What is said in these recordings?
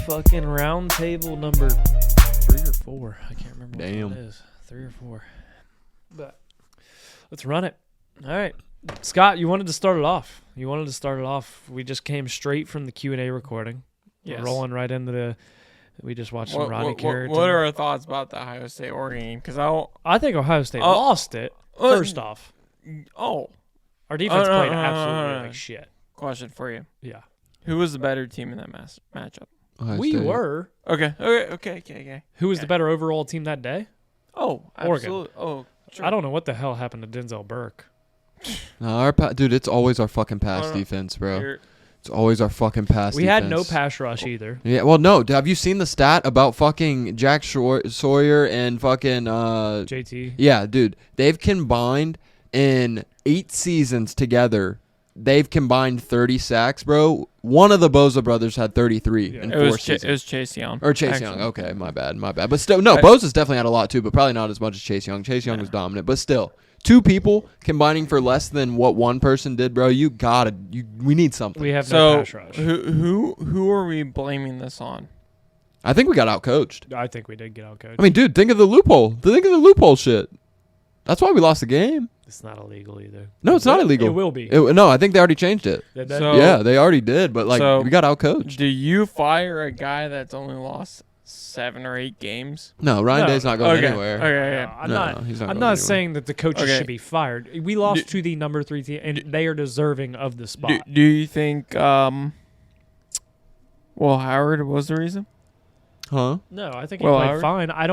fucking roundtable number 3 or 4. I can't remember which one it is. 3 or 4. But let's run it. All right. Scott, you wanted to start it off. We just came straight from the Q&A recording. Yes. Rolling right into the... We just watched some Ronnie Carrot. What are our thoughts about the Ohio State-Oregon game? Because I think Ohio State lost it, first off. Oh. Our defense played absolutely like shit. Question for you. Yeah. Who was the better team in that matchup? We were. Okay. Who was the better overall team that day? Oh, absolutely. Oregon. Oh, sure. I don't know what the hell happened to Denzel Burke. No, dude, it's always our fucking pass defense, bro. It's always our fucking pass defense. We had no pass rush either. Yeah, well, no. Have you seen the stat about fucking Jack Sawyer and fucking... JT? Yeah, dude. They've combined in 8 seasons together. They've combined 30 sacks, bro. One of the Bosa brothers had 33 in 4 seasons. It was Chase Young. Or Chase Young. Okay, my bad. But still, no, Bosa's definitely had a lot too, but probably not as much as Chase Young. Chase Young was dominant, but still. 2 people combining for less than what one person did, bro. We need something. We have no pass rush. Who are we blaming this on? I think we got outcoached. I think we did get outcoached. I mean, dude, think of the loophole. Think of the loophole shit. That's why we lost the game. It's not illegal either. No, it's not illegal. It will be. No, I think they already changed it. Yeah, they already did, but we got outcoached. Do you fire a guy that's only lost 7 or 8 games? No, Ryan Day's not going anywhere. Okay. I'm not saying that the coaches should be fired. We lost to the number 3 team, and they are deserving of the spot. Do you think Will Howard was the reason? Huh? No, I think he played fine. I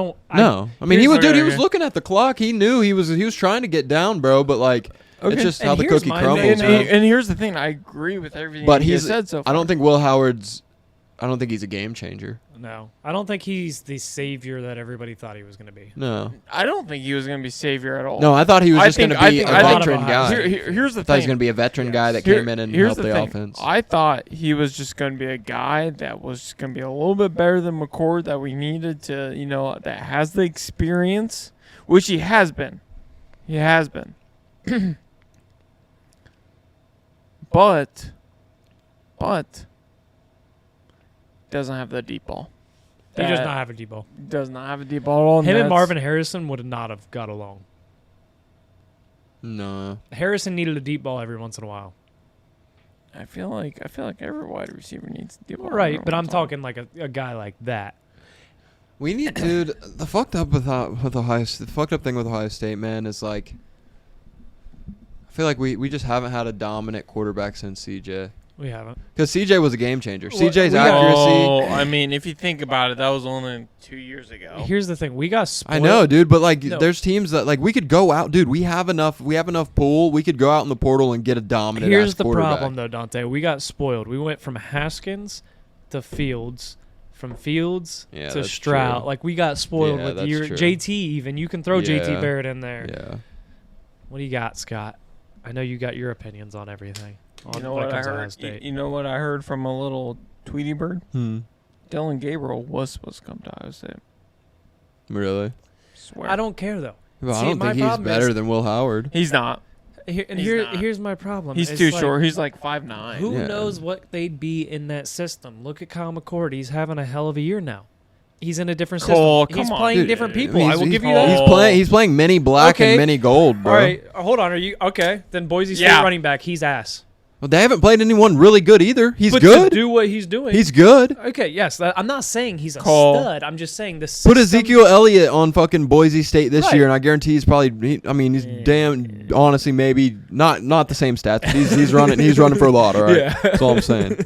mean, he was looking at the clock. He knew he was trying to get down, bro. But it's just how the cookie crumbles. And here's the thing: I agree with everything you said so far. I don't think Will Howard's. I don't think he's a game changer. No, I don't think he's the savior that everybody thought he was going to be. No, I don't think he was going to be savior at all. No, I thought he was just going to be a veteran guy. Here's the thing: I thought he was going to be a veteran guy that came in and helped the offense. I thought he was just going to be a guy that was going to be a little bit better than McCord that we needed to, that has the experience, which he has been. He has been. But doesn't have the deep ball. He does not have a deep ball. Does not have a deep ball at all. Him and Marvin Harrison would not have got along. No. Harrison needed a deep ball every once in a while. I feel like every wide receiver needs a deep ball. Right, but I'm talking like a guy like that. We need, dude. The fucked up thing with Ohio State, man, is I feel like we just haven't had a dominant quarterback since CJ. We haven't. Because CJ was a game changer. CJ's accuracy. Oh, I mean, if you think about it, that was only 2 years ago. Here's the thing: we got spoiled. I know, dude, but there's teams that we could go out, dude. We have enough pool. We could go out in the portal and get a dominant. Here's the problem, though, Dante. We got spoiled. We went from Haskins to Fields, from Fields to Stroud. True. We got spoiled with your JT. Even you can throw JT Barrett in there. Yeah. What do you got, Scott? I know you got your opinions on everything. You know what I heard? You know what I heard from a little Tweety bird? Dylan Gabriel was supposed to come to Ohio State. Really? Swear. I don't care though. Well, I don't think he's better than Will Howard. He's not. Here's my problem. He's too short. He's 5'9". Who knows what they'd be in that system? Look at Kyle McCord. He's having a hell of a year now. He's in a different system. He's playing different people. I will give you that. He's playing many black and many gold, bro. All right, hold on. Are you okay? Then Boise State running back. He's ass. Well, they haven't played anyone really good either. He's but good. To do what he's doing. He's good. Okay, yes. I'm not saying he's a stud. I'm just saying the system. Put Ezekiel Elliott on fucking Boise State this year, and I guarantee he's probably. He's damn. Honestly, maybe not the same stats. But he's running. He's running for a lot. All right. Yeah. That's all I'm saying.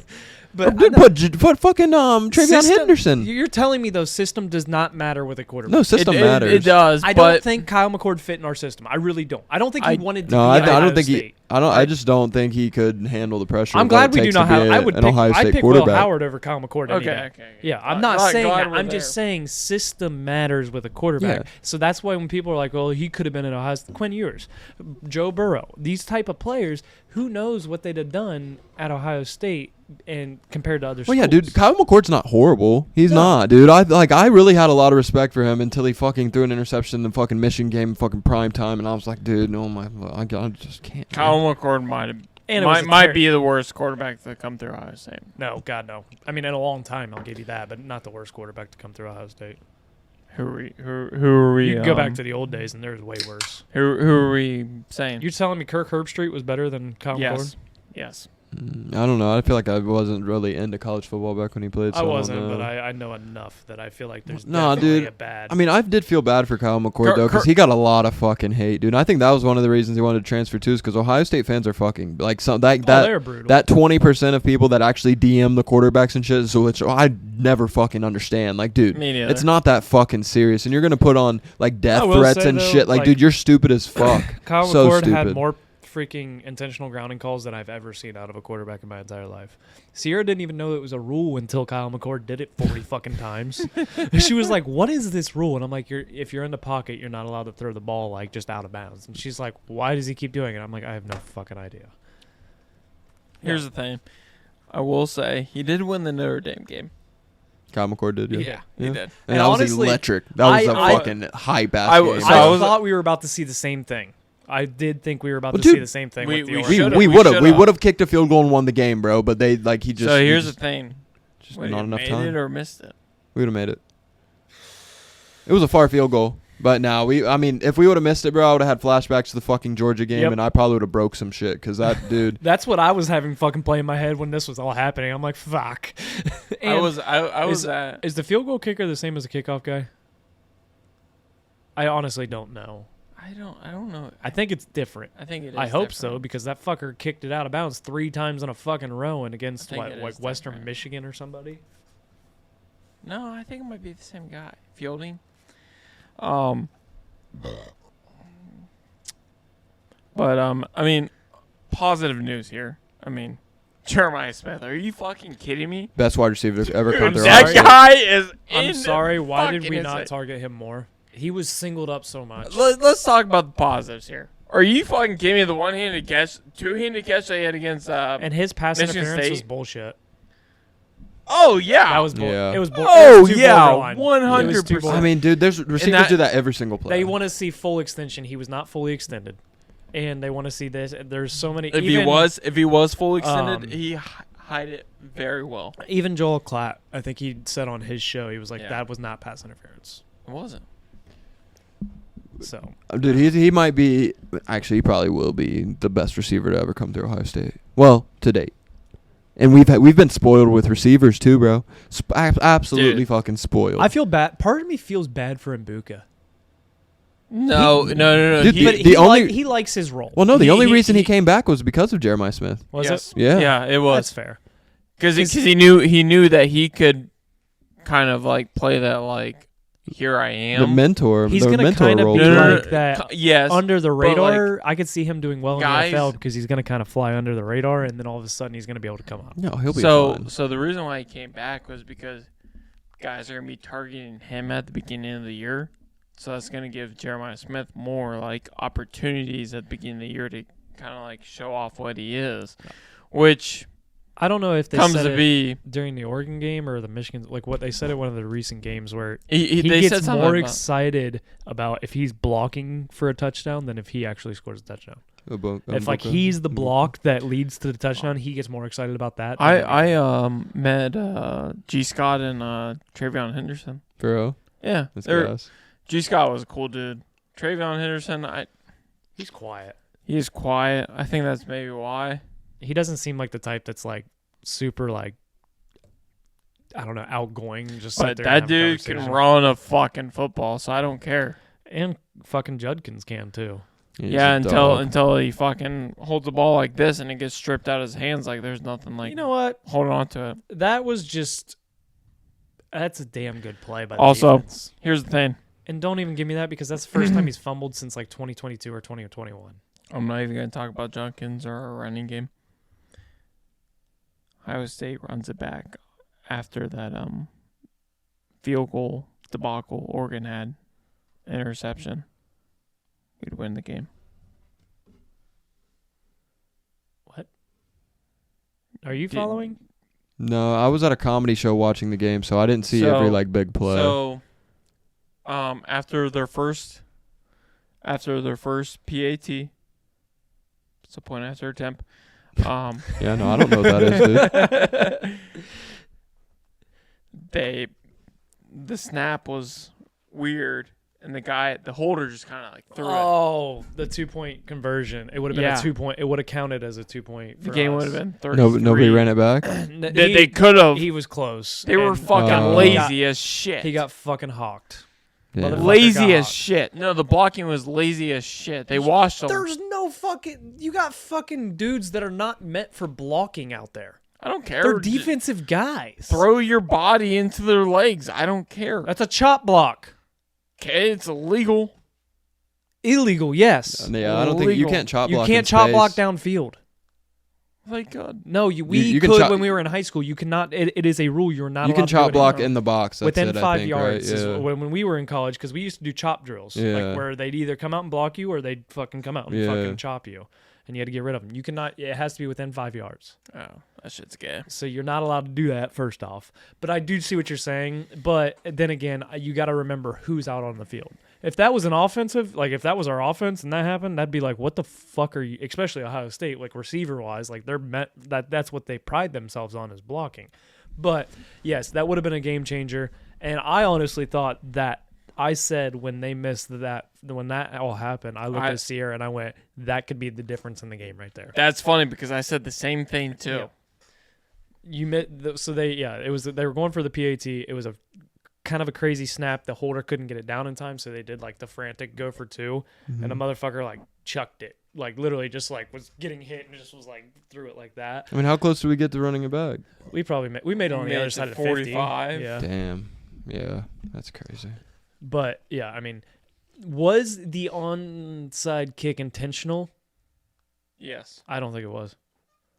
But put fucking Travion Henderson. You're telling me though, system does not matter with a quarterback. No, system matters. It does. I don't think Kyle McCord fit in our system. I really don't. I don't think he wanted to. I don't think State. I just don't think he could handle the pressure. I'm glad we do not have. I pick Will Howard over Kyle McCord. Okay. Yeah, I'm not saying that. I'm just saying system matters with a quarterback. Yeah. So that's why when people are like, "Well, he could have been at Ohio State." Quinn Ewers, Joe Burrow, these type of players, who knows what they'd have done at Ohio State and compared to other schools. Well, yeah, dude, Kyle McCord's not horrible. He's not, dude. I really had a lot of respect for him until he fucking threw an interception in the fucking Michigan game, fucking prime time, and I was like, dude, no, I just can't. Kyle McCord might have And it might be the worst quarterback to come through Ohio State. No, God, no. I mean, in a long time, I'll give you that, but not the worst quarterback to come through Ohio State. Who are we? You can go back to the old days, and there's way worse. Who are we saying? You're telling me Kirk Herbstreit was better than Kyle McCord? Yes. I don't know. I feel like I wasn't really into college football back when he played. So I wasn't, but I know enough that I feel like there's dude. a bad. I mean, I did feel bad for Kyle McCord though, because he got a lot of fucking hate, dude. And I think that was one of the reasons he wanted to transfer too, is because Ohio State fans are fucking like they're brutal. That 20% of people that actually DM the quarterbacks and shit, so which I never fucking understand. Like, dude, it's not that fucking serious, and you're gonna put on like death threats and shit. Like, dude, you're stupid as fuck. Kyle so McCord stupid. had more freaking intentional grounding calls than I've ever seen out of a quarterback in my entire life. Sierra didn't even know it was a rule until Kyle McCord did it 40 fucking times. She was like, "What is this rule?" And I'm like, "If you're in the pocket, you're not allowed to throw the ball like just out of bounds." And she's like, "Why does he keep doing it?" I'm like, "I have no fucking idea." Here's the thing. I will say he did win the Notre Dame game. Kyle McCord did, yeah. He did. And that was electric. That was a fucking hype ass game. I thought we were about to see the same thing. I did think we were about to see the same thing. We would have kicked a field goal and won the game, bro. But he just. So here's the thing. Just not enough time. Made it or missed it? We would have made it. It was a far field goal, but now if we would have missed it, bro, I would have had flashbacks to the fucking Georgia game, and I probably would have broke some shit because that dude. That's what I was having fucking play in my head when this was all happening. I'm like, fuck. Is the field goal kicker the same as the kickoff guy? I honestly don't know. I don't know. I think it's different. I think it is. I hope so, because that fucker kicked it out of bounds 3 times in a fucking row and against like Western Michigan or somebody. No, I think it might be the same guy. Fielding. But I mean, positive news here. I mean, Jeremiah Smith. Are you fucking kidding me? Best wide receiver ever come through. That guy is. I'm sorry. Why did we not target him more? He was singled up so much. Let's talk about the positives here. Are you fucking kidding me? The one-handed catch, two-handed catch they had against and his pass Michigan interference State was bullshit. Oh yeah, that was bullshit. Yeah. It was bullshit. Oh yeah, 100%. I mean, dude, there's receivers do that every single play. They want to see full extension. He was not fully extended, and they want to see this. There's so many. If he was fully extended, he hid it very well. Even Joel Klatt, I think he said on his show, he was like, "That was not pass interference." It wasn't. So, dude, he might be. Actually, he probably will be the best receiver to ever come through Ohio State. Well, to date, and we've been spoiled with receivers too, bro. Absolutely fucking spoiled. I feel bad. Part of me feels bad for Mbuka. No. Dude, he likes his role. Well, no, the only reason he came back was because of Jeremiah Smith. Was it? Yeah, it was. That's fair. Because he knew that he could kind of like play that like. Here I am. The mentor. He's going to kind of be like that under the radar. Like, I could see him doing well in the NFL because he's going to kind of fly under the radar, and then all of a sudden he's going to be able to come up. No, he'll be fine. So the reason why he came back was because guys are going to be targeting him at the beginning of the year. So that's going to give Jeremiah Smith more like opportunities at the beginning of the year to kind of like show off what he is, which... I don't know if they comes said to be during the Oregon game or the Michigan, like what they said at one of the recent games where he gets more excited about if he's blocking for a touchdown than if he actually scores a touchdown. If like he's the block that leads to the touchdown, he gets more excited about that. I met G. Scott and Travion Henderson. For real? Yeah, G. Scott was a cool dude. Travion Henderson, he's quiet. He's quiet. I think that's maybe why. He doesn't seem like the type that's like super like I don't know, outgoing. Just but that dude can run a fucking football, so I don't care. And fucking Judkins can too. Yeah, until he fucking holds the ball like this and it gets stripped out of his hands like there's nothing like. You know what? Holding on to it. That's a damn good play by the also, defense. Here's the thing. And don't even give me that because that's the first time he's fumbled since like 2022 or 2021. I'm not even going to talk about Judkins or our running game. Ohio State runs it back after that field goal debacle Oregon had, interception. We'd win the game. What? Are you following? No, I was at a comedy show watching the game, so I didn't see every like big play. So, after their first PAT, it's a point after attempt. Yeah, no, I don't know what that is, dude. The snap was weird, and the holder just kind of like threw it. Oh, the 2-point conversion. It would have been a 2-point. It would have counted as a 2-point. The game would have been 33. Nobody ran it back. They could have. He was close. They were fucking lazy as shit. He got fucking hawked. Yeah. Lazy as shit. No, the blocking was lazy as shit. They washed them. There's no fucking. You got fucking dudes that are not meant for blocking out there. I don't care. They're defensive guys. Throw your body into their legs. I don't care. That's a chop block. Okay, it's illegal. Illegal, yes. Yeah, I don't think you can't chop block. You can't chop block downfield. Thank God. No, we could when we were in high school. You cannot. It is a rule. You're not. You can chop block in the box. That's within it, 5 I think, yards. Right? Yeah. When we were in college, because we used to do chop drills, like where they'd either come out and block you, or they'd fucking come out and fucking chop you, and you had to get rid of them. You cannot. It has to be within 5 yards. Oh, that shit's gay. So you're not allowed to do that. First off, but I do see what you're saying. But then again, you got to remember who's out on the field. If that was an offensive, like if that was our offense and that happened, that'd be like, what the fuck are you? Especially Ohio State, like receiver wise, like that's what they pride themselves on is blocking. But yes, that would have been a game changer. And I honestly thought that I said when they missed that, when that all happened, I looked at Sierra and I went, that could be the difference in the game right there. That's funny because I said the same thing too. Yeah. They were going for the PAT. It was a kind of a crazy snap. The holder couldn't get it down in time, so they did like the frantic go for two, and the motherfucker like chucked it, like literally just like was getting hit and just was like threw it like that. I mean, how close did we get to running it back? We made it on the other side of 45. 50. Yeah. Damn. Yeah, that's crazy. But yeah, I mean, was the onside kick intentional? Yes. I don't think it was.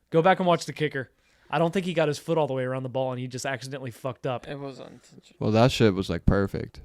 Go back and watch the kicker. I don't think he got his foot all the way around the ball and he just accidentally fucked up. It was unintentional. Well, that shit was like perfect.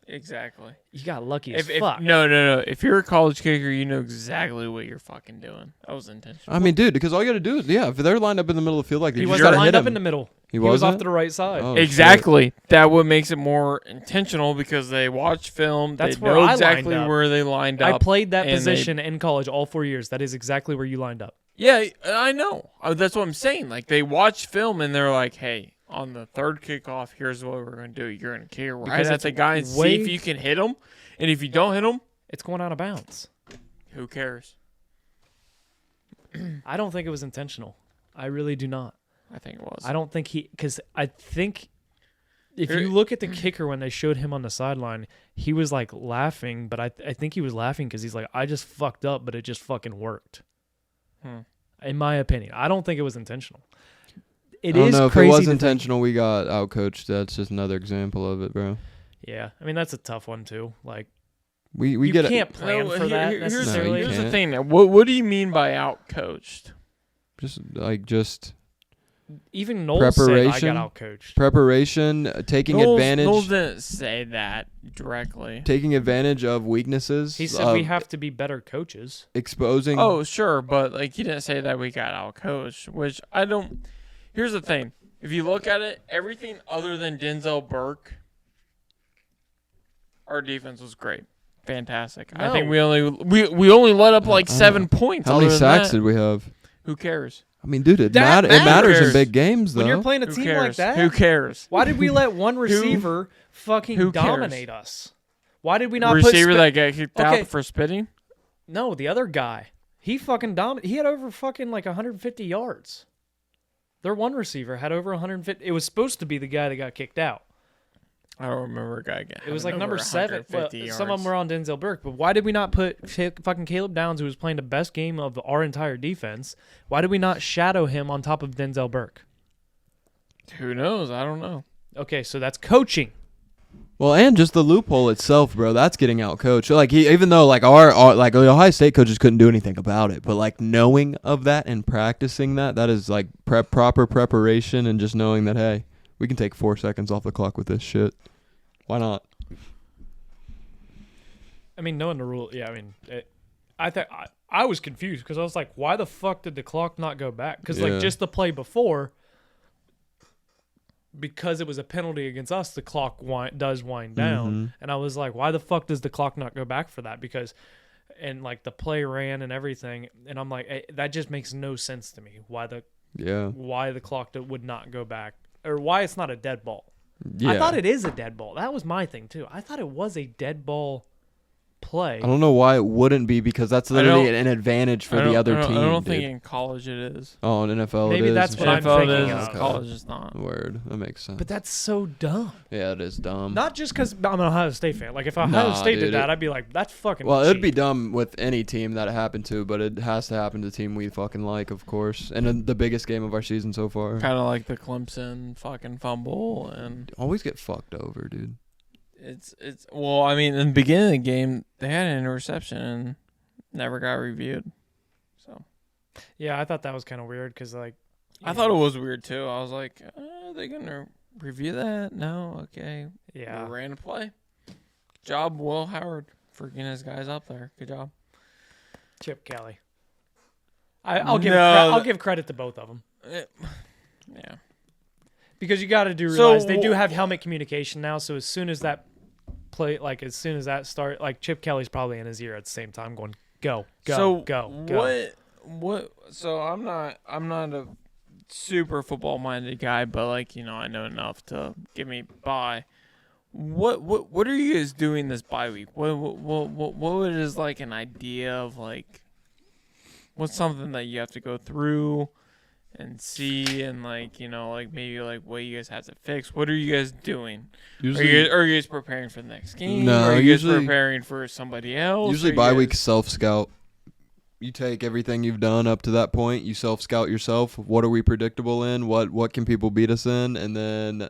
Exactly. You got lucky as fuck. No. If you're a college kicker, you know exactly what you're fucking doing. That was intentional. I mean, dude, because all you got to do is, if they're lined up in the middle of the field like that, he you was just got to hit lined up him. in the middle. He was wasn't? off to the right side. Oh, exactly. That what makes it more intentional because they watch film. That's they where know I exactly lined up. where they lined up. I played that position in college all 4 years. That is exactly where you lined up. Yeah, I know. That's what I'm saying. Like, they watch film and they're like, hey, on the third kickoff, here's what we're going to do. You're going to kick right at the guy and see if you can hit him. And if you don't hit him, it's going out of bounds. Who cares? I don't think it was intentional. I really do not. I think it was. I don't think because I think if you look at the kicker when they showed him on the sideline, he was like laughing, but I think he was laughing because he's like, I just fucked up, but it just fucking worked. In my opinion, I don't think it was intentional. I don't know if it was intentional. We got outcoached. That's just another example of it, bro. Yeah, I mean that's a tough one too. Like we you get can't plan for that necessarily. Here's the thing. What do you mean by outcoached? Just even Knowles said I got outcoached. Preparation, taking advantage. Knowles didn't say that directly. Taking advantage of weaknesses. He said we have to be better coaches. Exposing. Oh, sure, but like he didn't say that we got outcoached, which I don't. Here's the thing. If you look at it, everything other than Denzel Burke, our defense was great. Fantastic. No. I think we only let up like 7 points. How many sacks did we have? Who cares? I mean, dude, it matters. matters in big games, though. When you're playing a team like that, who cares? Why did we let one receiver fucking dominate us? Why did we not receiver that got kicked out for spitting? No, the other guy. He fucking dominated. He had over fucking like 150 yards. Their one receiver had over 150. It was supposed to be the guy that got kicked out. I don't remember a guy again. It was like number 7. Well, yards. some of them were on Denzel Burke, but why did we not put fucking Caleb Downs, who was playing the best game of our entire defense? Why did we not shadow him on top of Denzel Burke? Who knows? I don't know. Okay, so that's coaching. Well, and just the loophole itself, bro. That's getting out coached. Like even though like our like the Ohio State coaches couldn't do anything about it, but like knowing of that and practicing that is like proper preparation and just knowing that hey, we can take 4 seconds off the clock with this shit. Why not? I mean, knowing the rule, yeah. I mean, I was confused because I was like, why the fuck did the clock not go back? Because like just the play before. Because it was a penalty against us, the clock does wind down. And I was like, why the fuck does the clock not go back for that? Because and like the play ran and everything, and I'm like, that just makes no sense to me. Why the clock would not go back, or why it's not a dead ball. Yeah. I thought it is a dead ball. That was my thing too. I thought it was a dead ball play. I don't know why it wouldn't be, because that's literally an advantage for the other team. I don't think in college it is. Oh, in NFL Maybe it is. that's what I'm thinking of. College is not. Word. That makes sense. But that's so dumb. Yeah, it is dumb. Not just because I'm an Ohio State fan. Like, if Ohio State did that, I'd be like, that's fucking Well, cheap. it'd be dumb with any team that it happened to, but it has to happen to the team we fucking like, of course. And in the biggest game of our season so far. Kind of like the Clemson fucking fumble. And always get fucked over, dude. It's well, I mean, in the beginning of the game, they had an interception and never got reviewed. So, yeah, I thought that was kind of weird because, like, I thought it was weird too. I was like, are they gonna review that? No, okay. Yeah, we ran a play. Good job, Will Howard, for getting his guys up there. Good job, Chip Kelly. I'll give credit to both of them. Yeah, because you got to realize they do have helmet communication now. So as soon as that play, like as soon as that start, like Chip Kelly's probably in his ear at the same time going, go. What? So I'm not a super football minded guy, but like, I know enough to get me by. What are you guys doing this bye week? What is like an idea of like what's something that you have to go through and see, and like maybe like what you guys have to fix? What are you guys doing? Usually, are you guys preparing for the next game? No, are you guys preparing for somebody else? Usually bye week self scout. You take everything you've done up to that point, you self scout yourself. What are we predictable in? What can people beat us in? And then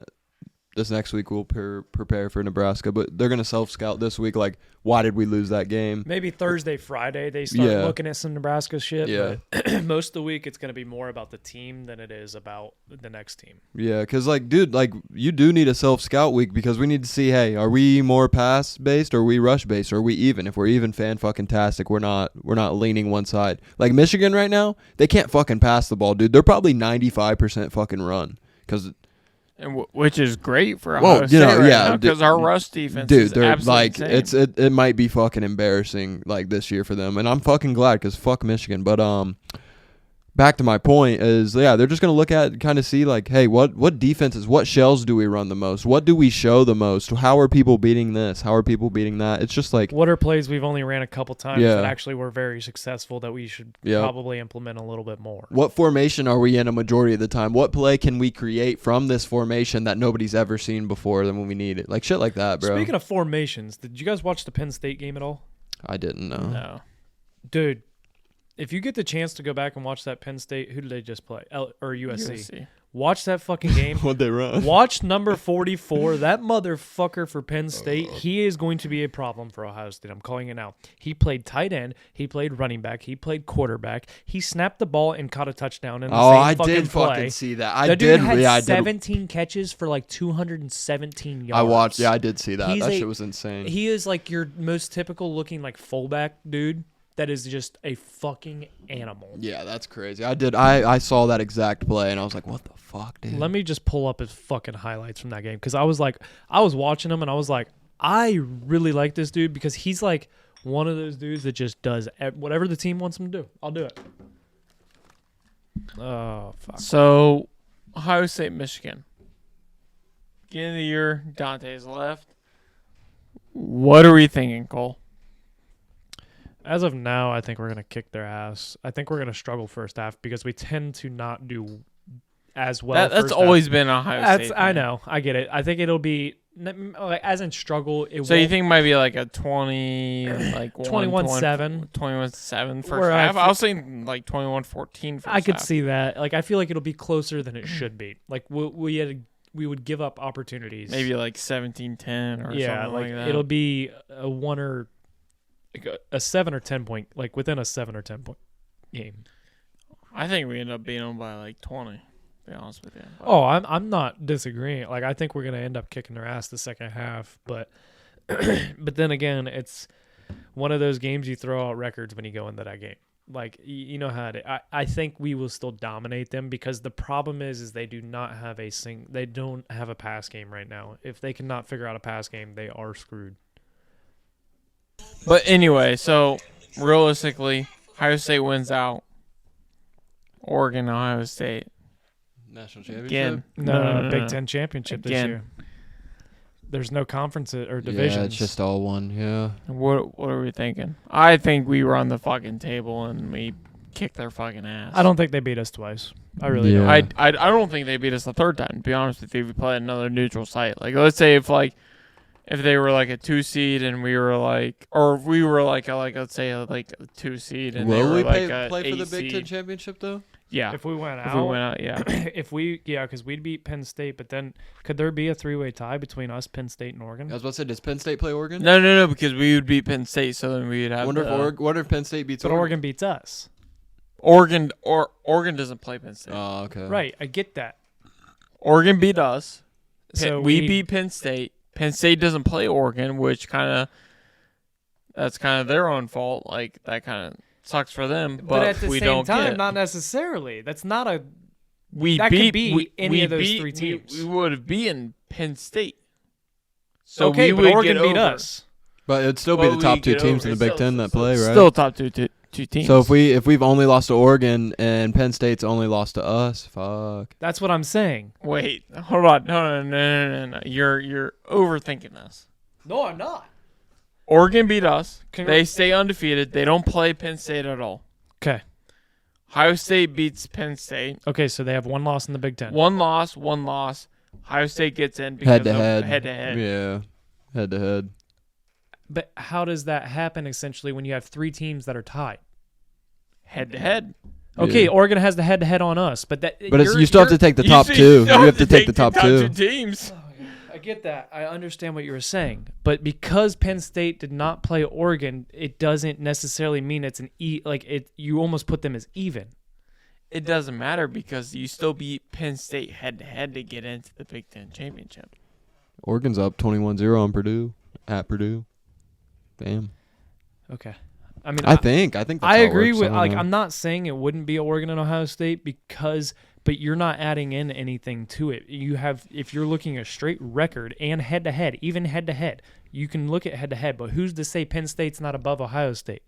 this next week we'll prepare for Nebraska. But they're gonna self scout this week. Like, why did we lose that game? Maybe Thursday, Friday they start looking at some Nebraska shit. Yeah. But most of the week it's gonna be more about the team than it is about the next team. Yeah, because like, dude, like you do need a self scout week because we need to see, hey, are we more pass based or are we rush based? Or are we even? If we're even, fan fucking tastic. We're not leaning one side. Like Michigan right now, they can't fucking pass the ball, dude. They're probably 95% fucking run because. And which is great for Ohio State because our rush defense is absolutely like insane. it might be fucking embarrassing like this year for them, and I'm fucking glad because fuck Michigan. But back to my point is, they're just gonna look at kind of see like, hey, what defenses, what shells do we run the most? What do we show the most? How are people beating this? How are people beating that? It's just like, what are plays we've only ran a couple times that actually were very successful that we should probably implement a little bit more. What formation are we in a majority of the time? What play can we create from this formation that nobody's ever seen before than when we need it? Like shit like that, bro. Speaking of formations, did you guys watch the Penn State game at all? I didn't know. No. Dude, if you get the chance to go back and watch that Penn State, who did they just play? Or USC. Watch that fucking game. What'd they run? Watch number 44. That motherfucker for Penn State, he is going to be a problem for Ohio State. I'm calling it now. He played tight end. He played running back. He played quarterback. He snapped the ball and caught a touchdown in the same fucking play. I did fucking see that. I did. Dude had 17 catches for like 217 yards. I watched. Yeah, I did see that. That shit was insane. He is like your most typical looking like fullback dude. That is just a fucking animal. Yeah, that's crazy. I saw that exact play, and I was like, what the fuck, dude? Let me just pull up his fucking highlights from that game. Because I was watching him, and I was like, I really like this dude because he's like one of those dudes that just does whatever the team wants him to do. I'll do it. Oh, fuck. So, Ohio State, Michigan. Beginning of the year, Dante's left. What are we thinking, Cole? As of now, I think we're going to kick their ass. I think we're going to struggle first half because we tend to not do as well. That's always been Ohio State. I know. I get it. I think it'll be, like, as in struggle. So you think it might be like a 20, like 21-7. 21-7 first half? I was saying like 21-14 first half. I could see that. Like, I feel like it'll be closer than it should be. Like, we would give up opportunities. Maybe like 17-10 or something like that. It'll be a 1 or a 7 or 10 point, like within a 7 or 10 point game. I think we end up beating them by like 20. To be honest with you. Oh, I'm not disagreeing. Like, I think we're gonna end up kicking their ass the second half, but but then again, it's one of those games you throw out records when you go into that game. Like, you know how I think we will still dominate them because the problem is they do not have they don't have a pass game right now. If they cannot figure out a pass game, they are screwed. But anyway, so realistically, Ohio State wins out. Oregon, Ohio State. National championship? Again. No, Big Ten championship this Again. year. There's no conferences or divisions. Yeah, it's just all one, yeah. What are we thinking? I think we run the fucking table and we kick their fucking ass. I don't think they beat us twice. I really don't. Yeah. I don't think they beat us the third time, to be honest with you, if we play another neutral site. Like, let's say if they were like a 2 seed and we were like, or if we were like let's say like a 2 seed and they Will were we like play a for the 8 Big Ten seed. championship, though? Yeah. If we went out. If we went out, yeah. Because we'd beat Penn State, but then could there be a 3-way tie between us, Penn State, and Oregon? I was about to say, does Penn State play Oregon? No, because we would beat Penn State, so then we would have. What if Penn State beats But Oregon? Oregon beats us. Oregon doesn't play Penn State. Oh, okay. Right, I get that. Oregon beat us. So we beat Penn State. Penn State doesn't play Oregon, which that's kind of their own fault. Like, that kind of sucks for them. But at the we same don't time, get. not necessarily. That's not a. We that beat, could be we, any we of those beat, 3 teams. We would have beaten Penn State. So okay, we but would Oregon get beat over. us. But it'd still be Well, the top we 2 get teams over. in the Big Ten that play, right? Still top two teams. So if we've only lost to Oregon and Penn State's only lost to us, fuck. That's what I'm saying. Wait, hold on. No. You're overthinking this. No, I'm not. Oregon beat us. Congr- They stay undefeated. They don't play Penn State at all. Okay. Ohio State beats Penn State. Okay, so they have 1 loss in the Big Ten. One loss. Ohio State gets in because of head-to-head. Yeah, head-to-head. But how does that happen essentially when you have 3 teams that are tied? Head-to-head. Okay, Yeah. Oregon has the head-to-head on us, but You still have to take the top 2. You have to take the top 2. teams. I get that. I understand what you were saying, but because Penn State did not play Oregon, it doesn't necessarily mean it's you almost put them as even. It doesn't matter because you still beat Penn State head-to-head to get into the Big Ten championship. Oregon's up 21-0 on Purdue, at Purdue. Damn. Okay. I mean, I think that's I how it agree works. with I don't know. I'm not saying it wouldn't be Oregon and Ohio State but you're not adding in anything to it. If you're looking at a straight record and head-to-head, even head-to-head, you can look at head-to-head, but who's to say Penn State's not above Ohio State?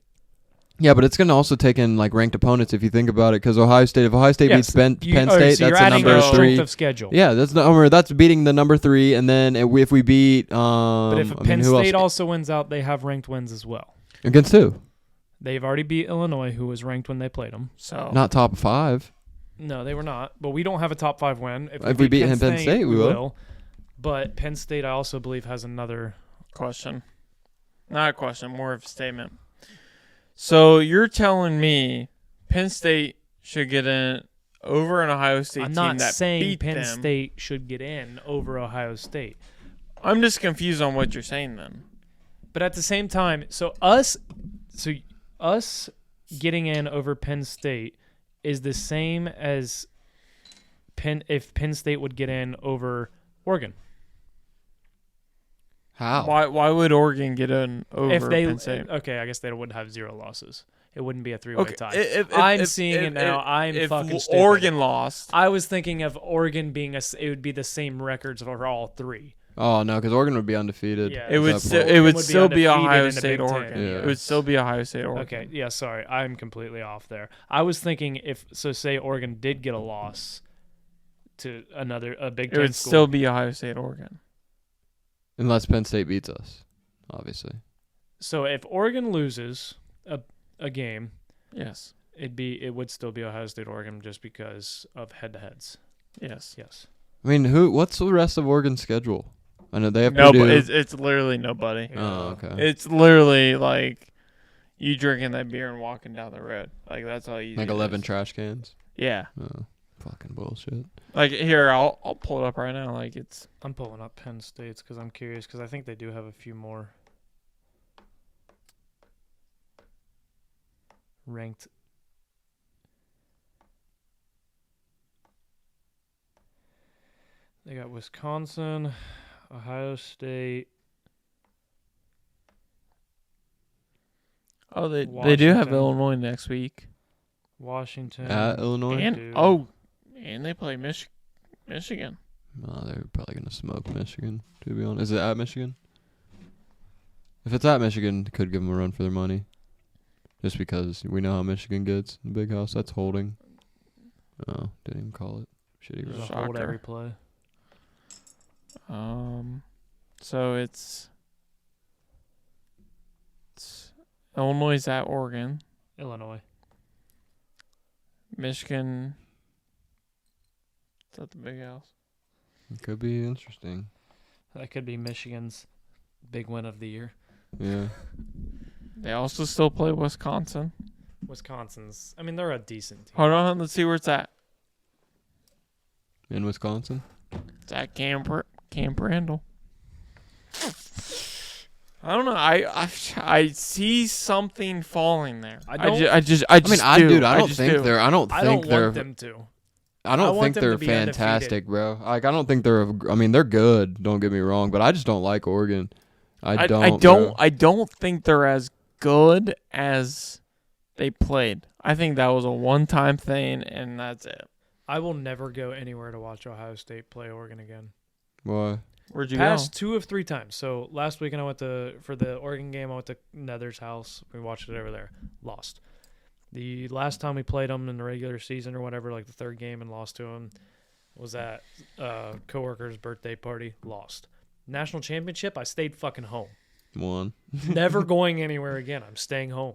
Yeah, but it's going to also take in like ranked opponents if you think about it, because if Ohio State beats Penn State, so that's a number 3. Strength of schedule. Yeah, that's beating the number 3, and then if we beat, but if Penn who State else? also wins out, they have ranked wins as well. Against who? They've already beat Illinois, who was ranked when they played them. So Not top 5. no, they were not. But we don't have a top 5 win. If we beat Penn State, we will. But Penn State, I also believe, has another Question. Not a question, more of a statement. So you're telling me Penn State should get in over an Ohio State I'm team not that saying beat Penn them. State should get in over Ohio State. I'm just confused on what you're saying then. But at the same time, us getting in over Penn State is the same as if Penn State would get in over Oregon. How? Why would Oregon get in over Penn State? Okay, I guess they would have 0 losses. It wouldn't be a 3-way tie. I'm seeing it now. I'm fucking stupid. Oregon lost. I was thinking of Oregon being it would be the same records for all 3. Oh no, because Oregon would be undefeated. Yeah, It would Oregon still be undefeated Ohio in the State Big Ten. Oregon. Yeah. It would still be Ohio State Oregon. Okay, yeah, sorry. I'm completely off there. I was thinking say Oregon did get a loss to a Big Ten It would school. still be Ohio State Oregon. Unless Penn State beats us, obviously. So if Oregon loses a game, Yes. it would still be Ohio State Oregon just because of head-to-heads. Yes. Yes. I mean, what's the rest of Oregon's schedule? I know they have No, Purdue. but it's literally nobody. Oh, okay. It's literally like you drinking that beer and walking down the road. Like that's all you Like do 11 is- trash cans. Yeah. Oh, fucking bullshit. Like here, I'll pull it up right now. Like it's I'm pulling up Penn State's because I'm curious because I think they do have a few more ranked. They got Wisconsin, Ohio State. they do have Washington. Illinois next week. Washington. At Illinois? And they play Michigan. Oh, they're probably going to smoke Michigan, to be honest. Is it at Michigan? If it's at Michigan, it could give them a run for their money. Just because we know how Michigan gets in the big house. That's holding. Oh, didn't even call it. Shitty There's ref. a hold every play. So it's Illinois at Oregon. Illinois. Michigan. Is that the big house? It could be interesting. That could be Michigan's big win of the year. Yeah. They also still play Wisconsin. Wisconsin's. I mean, they're a decent team. Hold on, let's see where it's at. In Wisconsin? It's at Camp Randall. I don't know. I see something falling there. I don't think they're want them to. I don't think they're fantastic, bro. Like, I don't think they're good. Don't get me wrong, but I just don't like Oregon. I don't think they're as good as they played. I think that was a one-time thing, and that's it. I will never go anywhere to watch Ohio State play Oregon again. Why? Where'd you Past go? 2 of 3 times. So last weekend for the Oregon game, I went to Nether's house. We watched it over there. Lost. The last time we played them in the regular season or whatever, like the third game and lost to them, was at coworker's birthday party. Lost. National championship, I stayed fucking home. Won. Never going anywhere again. I'm staying home.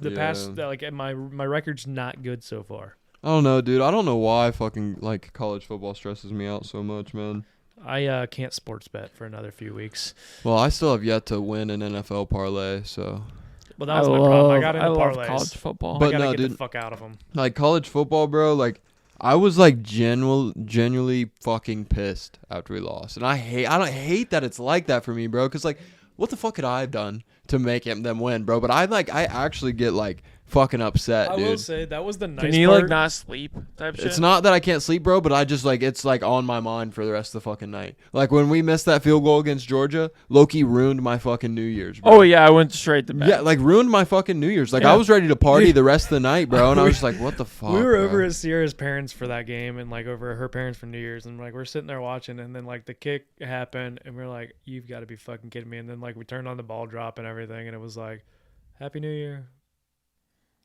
My record's not good so far. I don't know, dude. I don't know why fucking like college football stresses me out so much, man. I can't sports bet for another few weeks. Well, I still have yet to win an NFL parlay, so. Well, that was my problem. I got into love parlays. college football. But I gotta no, get the fuck out of them. Like college football, bro. Like I was like genuinely fucking pissed after we lost, and I don't hate that it's like that for me, bro. Because like, what the fuck could I have done to make them win, bro? But I actually get like fucking upset, dude. I will say that was the nice part. Can you like not sleep type shit? It's not that I can't sleep, bro, but I just like it's like on my mind for the rest of the fucking night. Like when we missed that field goal against Georgia, Loki ruined my fucking New Year's, bro. Oh yeah, I went straight to bed. Yeah, like ruined my fucking New Year's. Like I was ready to party the rest of the night, bro, and I was just like, what the fuck? We were over at Sierra's parents for that game, and like over at her parents for New Year's, and like we're sitting there watching, and then like the kick happened, and we're like, you've got to be fucking kidding me. And then like we turned on the ball drop and everything, and it was like, Happy New Year.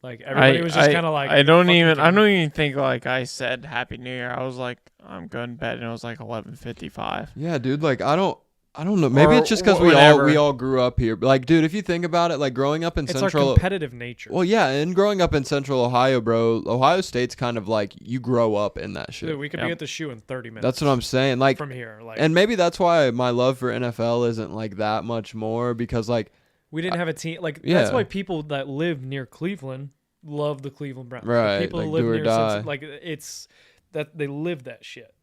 Like everybody was just kind of like, I don't even think like I said Happy New Year. I was like, I'm going to bed, and it was like 11:55. Yeah, dude. Like I don't know. Maybe it's just because we all grew up here. But like, dude, if you think about it, like growing up in it's Central, our competitive nature. Well, yeah, and growing up in Central Ohio, bro, Ohio State's kind of like you grow up in that shit. Dude, we could be at the shoe in 30 minutes. That's what I'm saying. Like from here, like, and maybe that's why my love for NFL isn't like that much more because like we didn't have a team. Like that's why people that live near Cleveland love the Cleveland Browns. Right. Like, people like who live do or near die. like it's that they live that shit.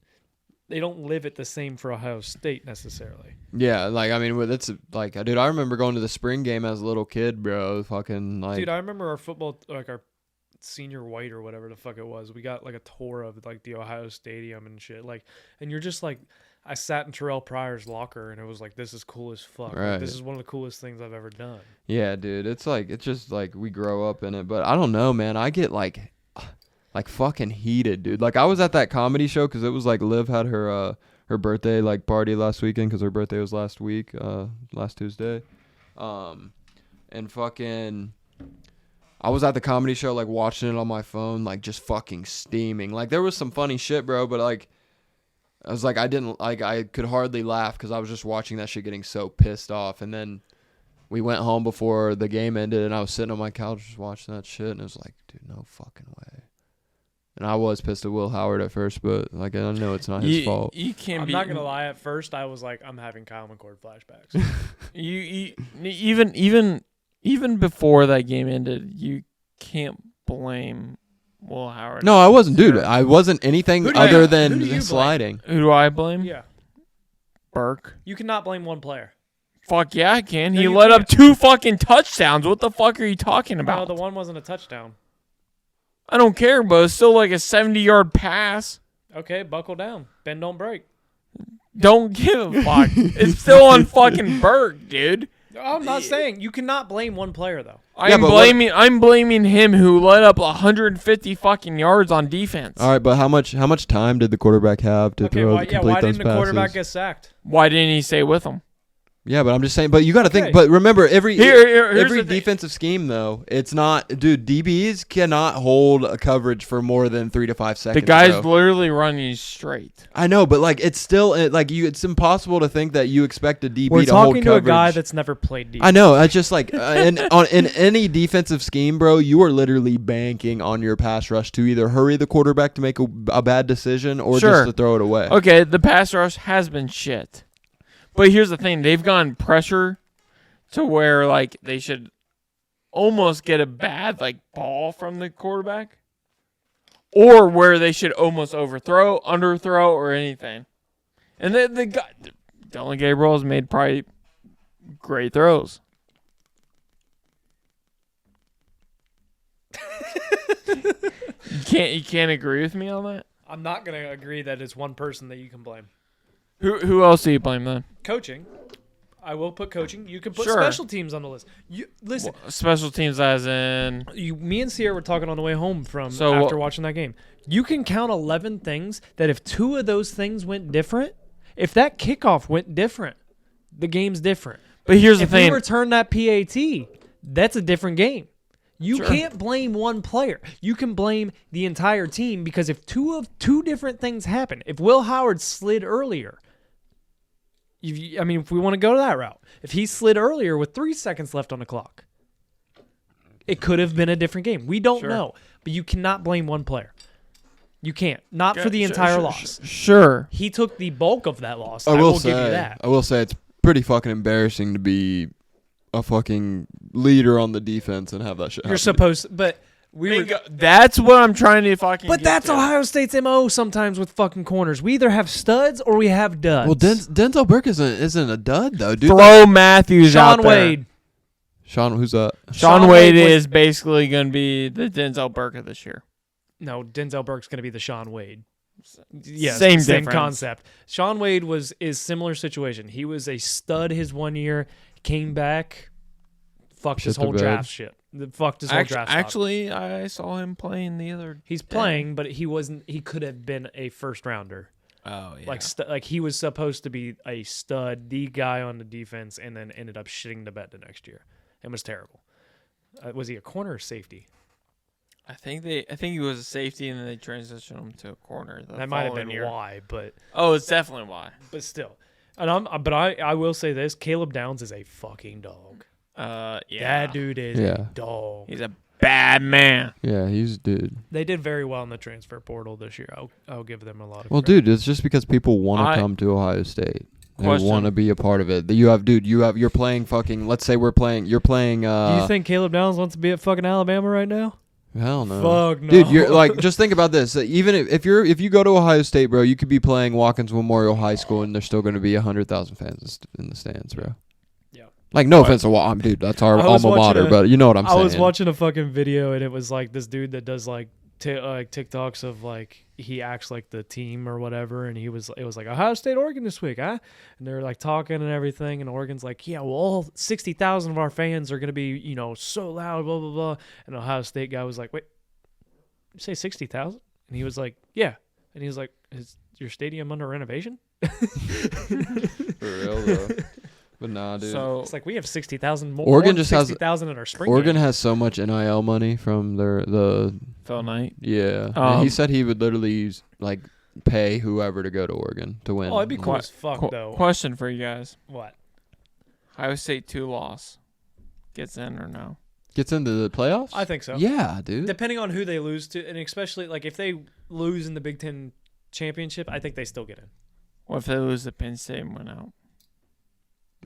They don't live it the same for Ohio State necessarily. Yeah, like I mean, it's like, dude, I remember going to the spring game as a little kid, bro. Fucking like, dude, I remember our football, like our senior white or whatever the fuck it was. We got like a tour of like the Ohio Stadium and shit. Like, and you're just like, I sat in Terrell Pryor's locker and it was like, this is cool as fuck. Right. Like, this is one of the coolest things I've ever done. Yeah, dude, it's just like we grow up in it. But I don't know, man. I get like fucking heated, dude. Like I was at that comedy show because it was like Liv had her birthday like party last weekend because her birthday was last Tuesday, and fucking. I was at the comedy show like watching it on my phone, like just fucking steaming. Like there was some funny shit, bro, but like. I was like, I could hardly laugh because I was just watching that shit getting so pissed off. And then we went home before the game ended, and I was sitting on my couch just watching that shit, and it was like, dude, no fucking way. And I was pissed at Will Howard at first, but like I know it's not his fault. You can't. I'm not gonna lie. At first, I was like, I'm having Kyle McCord flashbacks. even before that game ended, you can't blame Will Howard. No, I wasn't, dude. I wasn't anything other than sliding. Who do I blame? Yeah. Burke. You cannot blame one player. Fuck yeah, I can. No, he you let can't. up 2 fucking touchdowns. What the fuck are you talking about? No, the one wasn't a touchdown. I don't care, but it's still like a 70-yard pass. Okay, buckle down. Bend, don't break. Don't give a fuck. It's still on fucking Burke, dude. I'm not saying you cannot blame one player though. I'm blaming him who let up 150 fucking yards on defense. All right, but how much time did the quarterback have to complete why those didn't the quarterback passes? get sacked? Why didn't he stay with him? Yeah, but I'm just saying. But you got to Okay. think. But remember, every Here's the thing. defensive scheme though, it's not. Dude, DBs cannot hold a coverage for more than 3 to 5 seconds. The guy's bro. literally running straight. I know, but like it's still it's impossible to think that you expect a DB We're to hold talking to coverage. a guy that's never played defense. I know. It's just like in any defensive scheme, bro, you are literally banking on your pass rush to either hurry the quarterback to make a bad decision or Sure. just to throw it away. Okay, the pass rush has been shit. But here's the thing. They've gone pressure to where, like, they should almost get a bad, like, ball from the quarterback. Or where they should almost overthrow, underthrow, or anything. And the guy, Dylan Gabriel has made probably great throws. You can't agree with me on that? I'm not going to agree that it's one person that you can blame. Who else do you blame then? Coaching. I will put coaching. You can put Sure. special teams on the list. Listen, Special teams as in... me and Sierra were talking on the way home from So after watching that game. You can count 11 things that if 2 of those things went different, if that kickoff went different, the game's different. But here's the If thing. we return that PAT, that's a different game. You Sure. can't blame one player. You can blame the entire team because if two different things happen, if Will Howard slid earlier, if we want to go that route, if he slid earlier with 3 seconds left on the clock, it could have been a different game. We don't Sure. know, but you cannot blame one player. You can't. Not for the entire loss. Sure. He took the bulk of that loss. I will say, give you that. I will say it's pretty fucking embarrassing to be a fucking leader on the defense and have that shit You're happen. supposed, but we were. That's what I'm trying to fucking But get that's to. Ohio State's MO sometimes with fucking corners. We either have studs or we have duds. Well, Denzel Burke isn't a dud though, dude. Throw Matthews out Sean there. Wade. Sean, who's that? Sean Sean Wade Wade was- is basically going to be the Denzel Burke of this year. No, Denzel Burke's going to be the Sean Wade. Yes, Same same difference. concept. Sean Wade is similar situation. He was a stud his 1 year, came back, fucked his Shit the whole bed. draft shit. Fucked his whole draft stock. Actually, I saw him playing the other. He's playing, but he wasn't. He could have been a first rounder. Oh yeah. Like he was supposed to be a stud, the guy on the defense, and then ended up shitting the bed the next year. It was terrible. Was he a corner or safety? I think he was a safety, and then they transitioned him to a corner. That might have following been year. why, but It's definitely why. but still. But I will say this: Caleb Downs is a fucking dog. Yeah. That dude is a dog. He's a bad man. Yeah, he's dude. They did very well in the transfer portal this year. I'll give them a lot of Well, credit. dude, it's just because people want to come to Ohio State. They Question. want to be a part of it. You're playing fucking. Let's say you're playing. Do you think Caleb Downs wants to be at fucking Alabama right now? Hell no. Fuck no. Dude, you're like, just think about this. Even if you go to Ohio State, bro, you could be playing Watkins Memorial High School, and there's still going to be 100,000 fans in the stands, bro. Yeah. Like, no offense to Watkins, dude. That's our I was alma mater, watching but you know what I'm saying. I was watching a fucking video, and it was like this dude that does like TikToks of like he acts like the team or whatever, and it was like Ohio State, Oregon this week, huh? And they're like talking and everything, and Oregon's like, yeah, well, all 60,000 of our fans are gonna be so loud, blah blah blah. And Ohio State guy was like, wait, you say 60,000? And he was like, yeah. And he was like, is your stadium under renovation? For real, though. But nah, dude. So It's like we have 60,000 more. Oregon more than just has 60,000 in our spring. Oregon game. has so much NIL money from the Phil Knight. yeah. And he said he would literally like pay whoever to go to Oregon to win. Oh, it'd be cool as fuck though. Question for you guys: What? Ohio State 2 loss gets in or no? Gets into the playoffs? I think so. Yeah, dude. Depending on who they lose to, and especially like if they lose in the Big Ten championship, I think they still get in. What if they lose to Penn State and win out?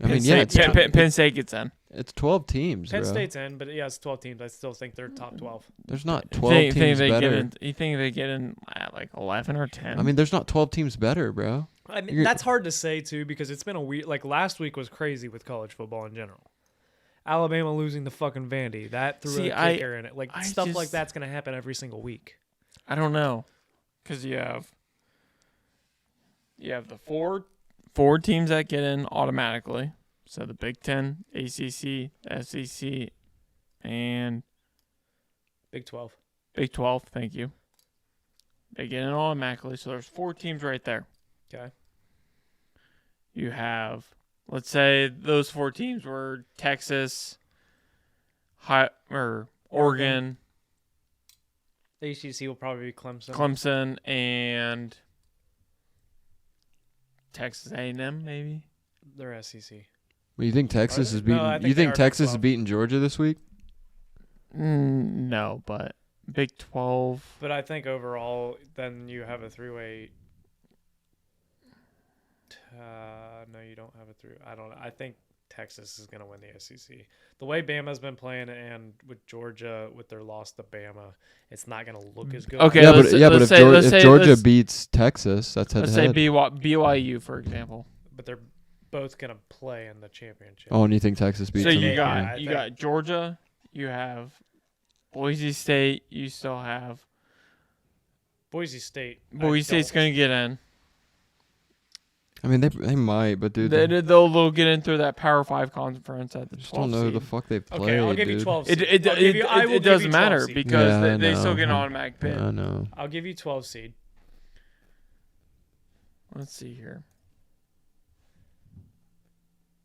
I mean, yeah, Penn State gets in. it's 12 teams, Penn bro. State's in, but yeah, it's 12 teams. I still think they're top 12. There's not You 12 think teams they better. get in? You think they get in at like 11 or 10? I mean, there's not 12 teams better, bro. I mean, that's hard to say too because it's been a weird. Like last week was crazy with college football in general. Alabama losing to fucking Vandy, that threw a kicker in it. Like stuff like that's gonna happen every single week. I don't know, because you have the four teams that get in automatically. So the Big Ten, ACC, SEC, and Big 12. Big 12. Thank you. They get in automatically. So there's 4 teams right there. Okay. You have let's say those 4 teams were Texas, Oregon, The ACC will probably be Clemson. Clemson, and Texas A&M, maybe. They're SEC. Well, you think Texas is beating? No, I think you they think are Texas Big is 12. beating Georgia this week? No, but Big 12. But I think overall, then you have a 3-way. No, you don't have a 3. I don't know. I think Texas is going to win the SEC. The way Bama's been playing, and with Georgia, with their loss to Bama, it's not going to look as good. Okay, Yeah, let's- but let's if, say- let's say- Georgia let's- beats Texas, that's head Let's to say head. BYU, for example. But they're both going to play in the championship. Oh, and you think Texas beats So them? you Yeah, got I you think- got Georgia, you have Boise State, you still have Boise State. Boise State's going to get in. I mean, they might, but dude, They'll get in through that Power 5 conference at the 12th just don't know who the seed. fuck they've played. Okay, I'll give you dude. 12 It seed. I'll give you- I will give you doesn't 12 matter seed. because Yeah, I they still know. get an automatic bid. I know. I'll give you 12 seed. Let's see here.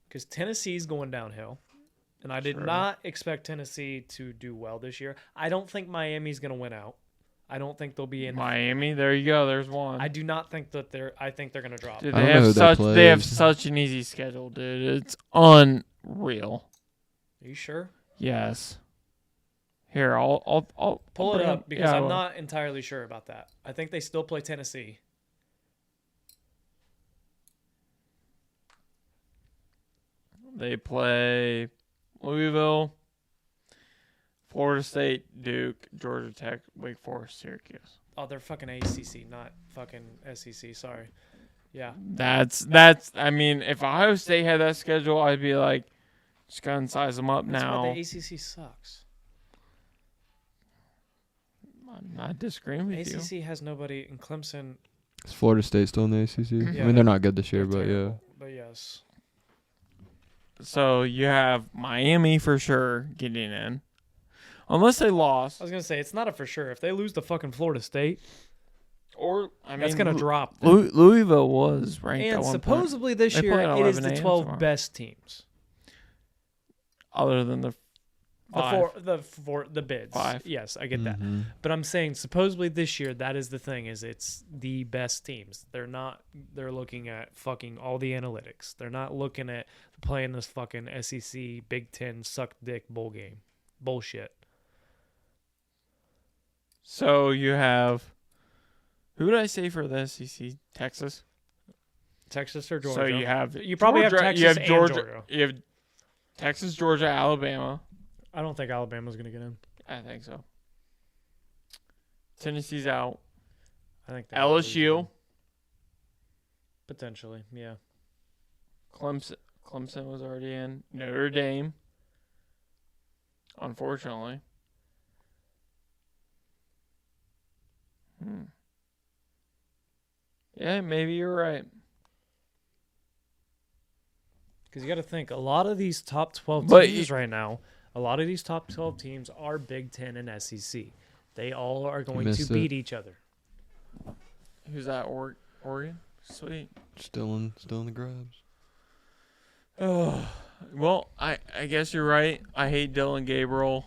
Because Tennessee's going downhill. And I did Sure. not expect Tennessee to do well this year. I don't think Miami's going to win out. I don't think they'll be in. Miami, there you go. There's one. I do not think that I think they're going to drop. Dude, I don't know who they have plays. such an easy schedule, dude. It's unreal. Are you sure? Yes. Here, I'll Pull it bring up because yeah, I I'm will. not entirely sure about that. I think they still play Tennessee. They play Louisville, Florida State, Duke, Georgia Tech, Wake Forest, Syracuse. Oh, they're fucking ACC, not fucking SEC. Sorry. Yeah. That's. I mean, if Ohio State had that schedule, I'd be like, just go and size them up That's now. why the ACC sucks. I'm not disagreeing with you. ACC has nobody in Clemson. Is Florida State still in the ACC? Yeah, I mean, they're not good this year, They're but yeah. terrible, But yes. So you have Miami for sure getting in, unless they lost. I was going to say, it's not a for sure. If they lose to fucking Florida State, Or I mean, that's going to drop. Louisville was ranked at And one supposedly this They year, play at it is 11 the a.m. 12 tomorrow. best teams. point, other than the The bids. 5. Yes, I get that. Mhm. But I'm saying supposedly this year, that is the thing, is it's the best teams. They're looking at fucking all the analytics. They're not looking at playing this fucking SEC Big Ten suck dick bowl game. Bullshit. So you have, who did I say for the SEC? Texas. Texas or Georgia. So you have You probably have Georgia, Texas you have and Georgia, Georgia. You have Texas, Georgia, Alabama. I don't think Alabama's going to get in. I think so. Tennessee's out. I think they're gonna lose LSU, again. Potentially, yeah. Clemson was already in. Notre Dame. Unfortunately. Yeah, maybe you're right. Because you got to think, a lot of these top 12 But teams right now, a lot of these top 12 teams are Big Ten and SEC. They all are going to missed it. beat each other. Who's that? Oregon? Sweet. Still in the grabs. Oh, well, I guess you're right. I hate Dylan Gabriel.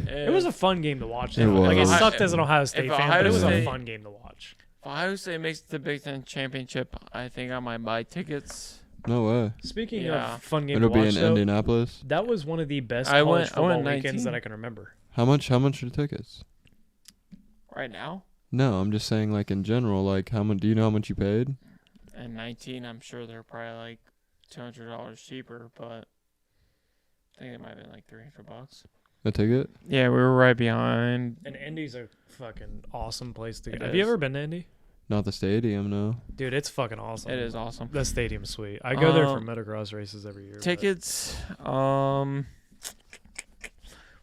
It was a fun game to watch. It though. Like, it was. sucked as an Ohio State fan, Ohio but it was a State- fun game to watch. If Ohio State makes it to the Big Ten championship, I think I might buy tickets. No way. Speaking Yeah. of fun game It'll to be watch, in though, Indianapolis. that was one of the best I college went football 19. weekends that I can remember. How much are the tickets? Right now, No, I'm just saying, like in general, like how much? Do you know how much you paid? and 19, I'm sure they're probably like $200 cheaper, but I think it might have been like $300. A ticket? Yeah, we were right behind. And Indy's a fucking awesome place to go. It Have you is. ever been to Indy? Not the stadium, no. Dude, it's fucking awesome. It is awesome. The stadium's sweet. I go there for motocross races every year. but- Tickets,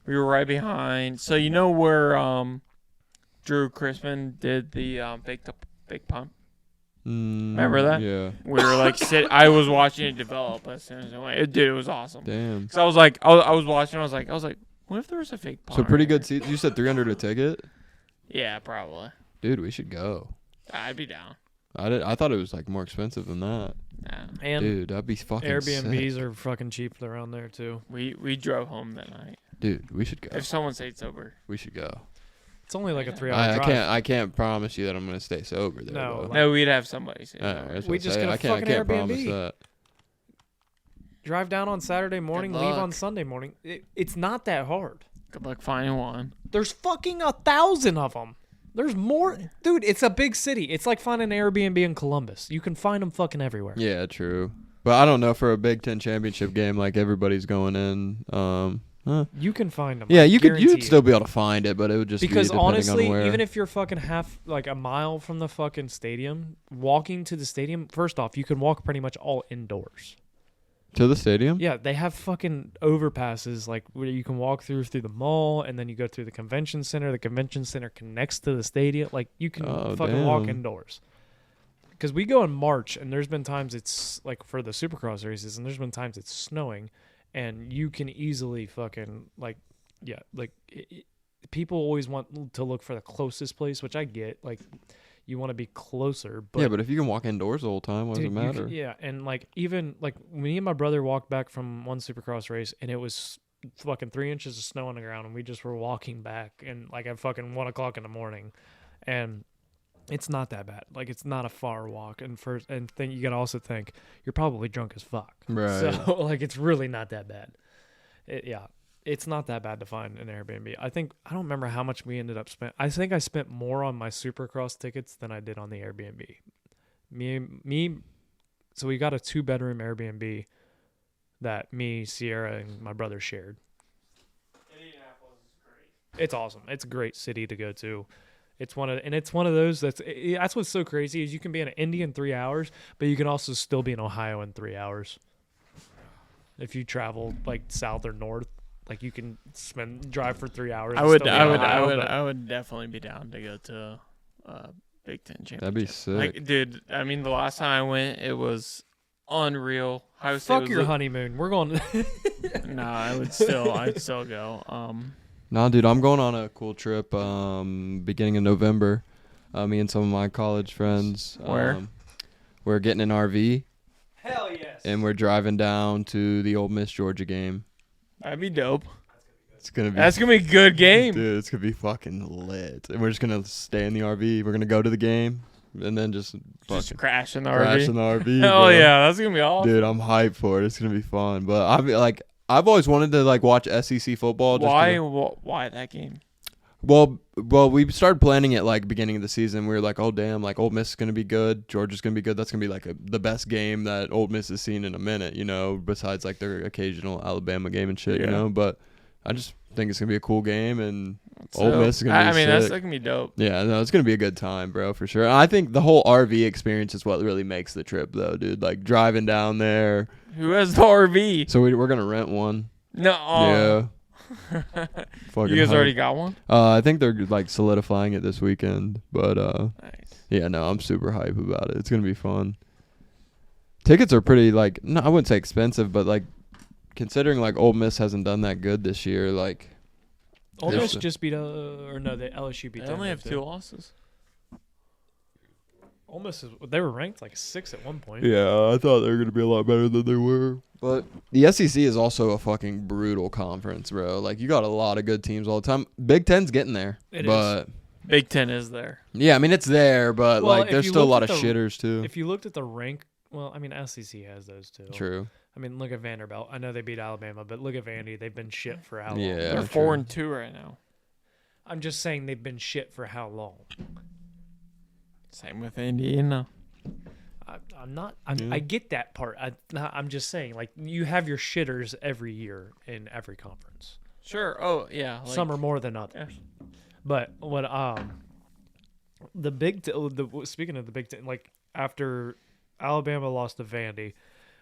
we were right behind. So you know where Drew Chrisman did the big pump? Remember that? Yeah. We were like I was watching it develop as soon as it went. Dude, it was awesome. Damn. So I was like, I was watching. I was like, what if there was a fake pump? So pretty right good here? seats. You said $300 a ticket? Yeah, probably. Dude, we should go. I'd be down. I thought it was like more expensive than that. Nah. And Dude, that'd be fucking Airbnbs sick. are fucking cheap around there too. We drove home that night. Dude, we should go. If someone stayed sober. We should go. It's only like a Yeah. 3-hour drive. I can't promise you that I'm gonna stay sober there. No, though. like- No, we'd have somebody stay Alright, sober. that's We what I'm just saying. get a I can't fucking promise Airbnb. that. Drive down on Saturday morning, leave on luck. Sunday morning. It's not that hard. Good luck finding one. There's fucking 1,000 of them. There's more. Dude, it's a big city. It's like finding an Airbnb in Columbus. You can find them fucking everywhere. Yeah, true. But I don't know, for a Big Ten championship game, like everybody's going in. You can find them. Yeah, you'd still be able to find it, but it would just because be depending honestly, on where. even if you're fucking like a mile from the fucking stadium, walking to the stadium, first off, you can walk pretty much all indoors. To the stadium? Yeah, they have fucking overpasses like where you can walk through the mall, and then you go through the convention center. The convention center connects to the stadium. Like you can fucking walk indoors. Because we go in March, and there's been times it's like for the Supercross races, and there's been times it's snowing, and you can easily fucking people always want to look for the closest place, which I get. Like you want to be closer, but Yeah, but if you can walk indoors the whole time, what does it matter? and like even like me and my brother walked back from one Supercross race, and it was fucking 3 inches of snow on the ground, and we just were walking back, and like at fucking 1:00 in the morning, and it's not that bad. Like it's not a far walk, and then you gotta also think you're probably drunk as fuck, Right. So like it's really not that bad. It's not that bad to find an Airbnb. I don't remember how much we ended up spent. I think I spent more on my Supercross tickets than I did on the Airbnb. So we got a 2-bedroom Airbnb that me, Sierra, and my brother shared. Indianapolis is great. It's awesome. It's a great city to go to. It's one of those that's what's so crazy is you can be in Indy in 3 hours, but you can also still be in Ohio in 3 hours. If you travel like south or north. Like you can drive for 3 hours. I would definitely be down to go to Big Ten championship. That'd be sick. Like, dude, I mean, the last time I went, it was unreal. Fuck your honeymoon. We're going. I'd still go. No, dude, I'm going on a cool trip. Beginning of November. Me and some of my college friends. Where? We're getting an RV. Hell yes. And we're driving down to the Ole Miss Georgia game. That'd be dope. That's gonna be a good game. Dude, it's gonna be fucking lit. And we're just gonna stay in the RV. We're gonna go to the game and then just crash in the crash RV. in the RV. Hell bro. yeah, that's gonna be awesome. Dude, I'm hyped for it. It's gonna be fun. But I've always wanted to like watch SEC football. Why that game? Well, we started planning it like beginning of the season. We were like, oh damn, like Ole Miss is gonna be good, Georgia's gonna be good. That's gonna be like the best game that Ole Miss has seen in a minute, you know, besides like their occasional Alabama game and shit, you know. But I just think it's gonna be a cool game, and Ole Miss is gonna be sick. that's gonna be dope. Yeah, no, it's gonna be a good time, bro, for sure. And I think the whole RV experience is what really makes the trip, though, dude. Like driving down there. Who has the RV? So we're gonna rent one. No. Yeah. You guys already got one? I think they're like solidifying it this weekend, but Nice. yeah, no, I'm super hype about it. It's gonna be fun. Tickets are pretty like I wouldn't say expensive, but like considering like Ole Miss hasn't done that good this year, like Ole Miss just beat the LSU beat They them. only have 2 losses. Ole Miss they were ranked like 6 at one point. Yeah, I thought they were gonna be a lot better than they were. But the SEC is also a fucking brutal conference, bro. Like you got a lot of good teams all the time. Big Ten's getting there, but Big Ten is there. yeah, I mean it's there, but Well, like there's if you still a lot looked of at the- shitters too. If you looked at the rank, well, I mean SEC has those too. True. I mean look at Vanderbilt. I know they beat Alabama, but look at Vandy. They've been shit for how long? Yeah. They're true. 4-2 right now. I'm just saying they've been shit for how long? Same with Indiana. I get that part. I'm just saying, like, you have your shitters every year in every conference. Sure. Oh yeah. Like, Some are more than others. Yeah. But what speaking of the Big Ten, like after Alabama lost to Vandy,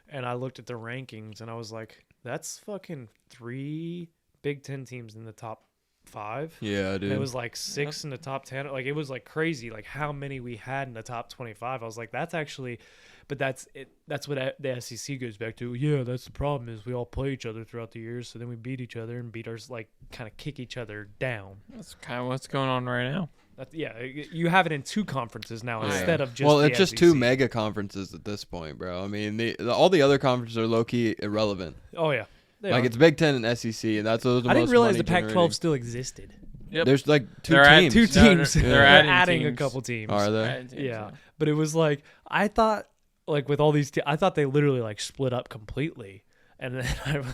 and I looked at the rankings and I was like, that's fucking 3 Big Ten teams in the top 5. Yeah, dude. And it was like 6 in the top 10. Like it was like crazy, like how many we had in the top 25. I was like, that's actually, but that's it. That's what the SEC goes back to. Yeah, that's the problem is we all play each other throughout the years, so then we beat each other and beat ours, like kind of kick each other down. That's kind of what's going on right now. You have it in 2 conferences now instead of just. Well, the it's just SEC. 2 mega conferences at this point, bro. I mean, all the other conferences are low key irrelevant. Oh yeah, like it's Big Ten and SEC, and that's those. I didn't realize the Pac-12 still existed. Yep. There's like 2 They're teams. 2 teams. They're adding teams. a couple teams. Are they? Yeah, but it was like I thought, like with all these, I thought they literally like split up completely, and then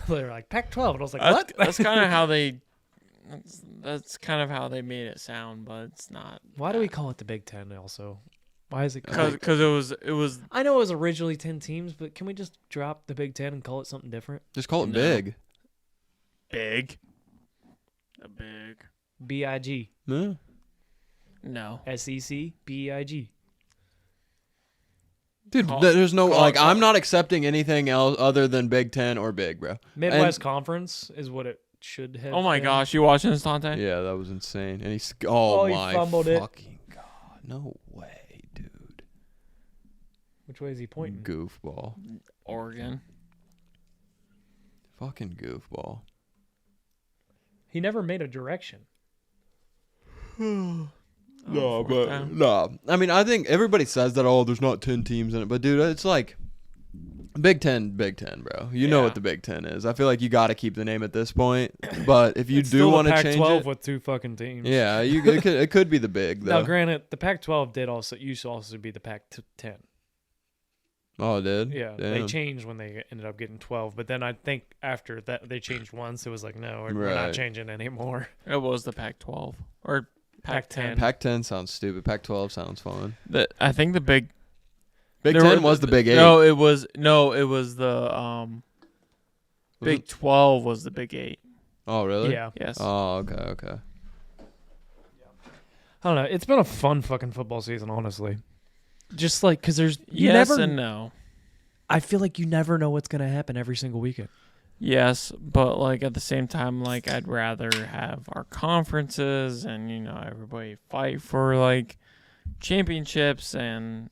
they were like Pac-12, and I was like, what? That's kind of how they. That's kind of how they made it sound, but it's not. Why do we call it the Big Ten? Also, why is it? Because it was. I know it was originally 10 teams, but can we just drop the Big Ten and call it something different? Just call it No. big. Big. A big. BIG. Yeah. No. SEC. BIG. Dude, there's no I'm not accepting anything else other than Big Ten or big, bro. Midwest Conference is what it should have. Oh my been. gosh, you watching this, Dante? Yeah, that was insane. And he he my fumbled fucking it. god, no way, dude. Which way is he pointing? Goofball, Oregon. fucking goofball. He never made a direction. No. I mean, I think everybody says that. Oh, there's not 10 teams in it, but dude, it's like Big Ten, bro. You know what the Big Ten is. I feel like you got to keep the name at this point. But if you do want to change Pac-12 it, with 2 fucking teams. yeah, it could be the big though. Now, granted, the Pac-12 used to also be the Pac-10. Oh, it did? Yeah, Damn. they changed when they ended up getting 12. But then I think after that they changed once. It was like, no, we're not Right. changing anymore. It was the Pac-12 or Pac-10. Pac-10 sounds stupid. Pac-12 sounds fun. I think the Big 10 was the Big 8. No, it was the Big 12 was the Big 8. Oh, really? Yeah. Yes. Oh, okay. I don't know. It's been a fun fucking football season, honestly. Just like, because there's yes and no. I feel like you never know what's gonna happen every single weekend. Yes, but like at the same time, like I'd rather have our conferences and everybody fight for like championships and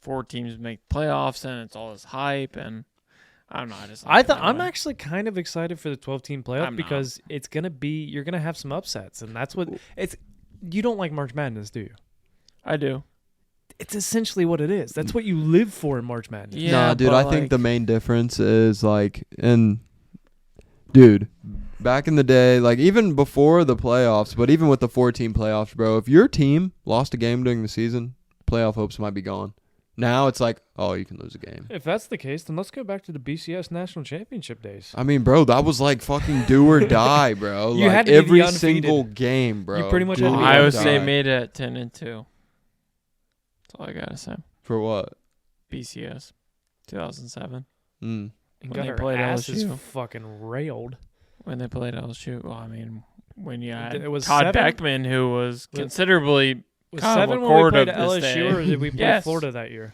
4 teams make playoffs and it's all this hype and I don't know. I'm actually kind of excited for the 12-team playoff because it's gonna be you're gonna have some upsets and that's what it's. You don't like March Madness, do you? I do. It's essentially what it is. That's what you live for in March Madness. Yeah, nah, dude, I think the main difference is dude, back in the day, like even before the playoffs, but even with the 4-team playoffs, bro, if your team lost a game during the season, playoff hopes might be gone. Now it's like, oh, you can lose a game. If that's the case, then let's go back to the BCS National Championship days. I mean, bro, that was like fucking do or die, bro. You like had to be every undefeated. single game, bro. You pretty much do had to be or Iowa die. State made it at 10-2. That's all I gotta say. For what? BCS, 2007. Mm. And When got they our played asses LSU. fucking railed. When they played LSU, well, I mean, when you had It was Todd 7? Beckman, who was considerably Was Kyle 7 when we McCord played of LSU, this day. or did we play Yes. Florida that year?